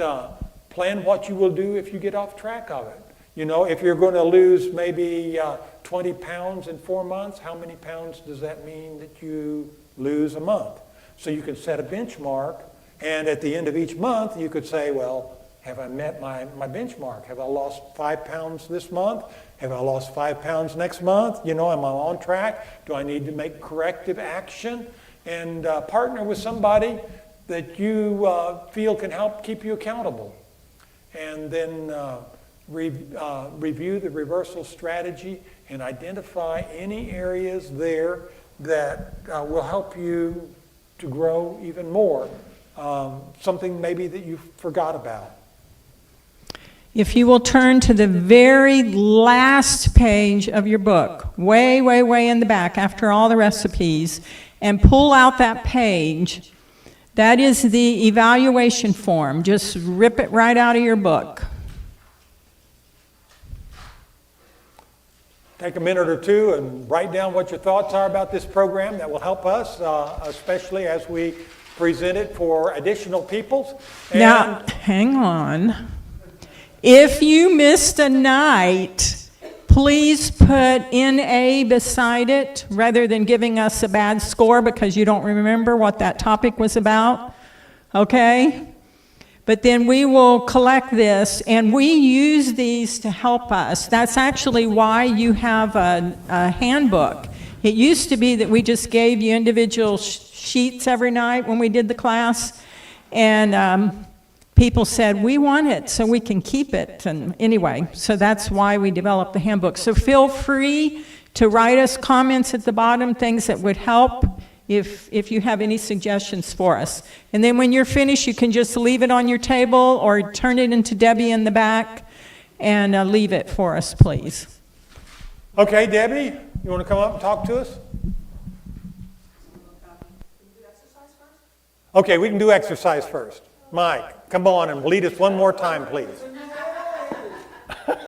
plan what you will do if you get off track of it. You know, if you're going to lose maybe 20 pounds in 4 months, how many pounds does that mean that you lose a month? So you can set a benchmark, and at the end of each month, you could say, well, Have I met my benchmark? Have I lost 5 pounds this month? Have I lost 5 pounds next month? You know, am I on track? Do I need to make corrective action? And partner with somebody that you feel can help keep you accountable. And then review the reversal strategy and identify any areas there that will help you to grow even more. Something maybe that you forgot about. If you will turn to the very last page of your book, way, way, way in the back, after all the recipes, and pull out that page, that is the evaluation form. Just rip it right out of your book. Take a minute or two and write down what your thoughts are about this program. That will help us, especially as we present it for additional people. And Now, hang on. If you missed a night, please put NA beside it rather than giving us a bad score because you don't remember what that topic was about. Okay? But then we will collect this, and we use these to help us. That's actually why you have a handbook. It used to be that we just gave you individual sheets every night when we did the class, and people said, we want it so we can keep it. And anyway, so that's why we developed the handbook. So feel free to write us comments at the bottom, things that would help if you have any suggestions for us. And then when you're finished, you can just leave it on your table or turn it into Debbie in the back and leave it for us, please. okay, Debbie, you want to come up and talk to us? Okay, we can do exercise first. Mike, come on and lead us one more time, please.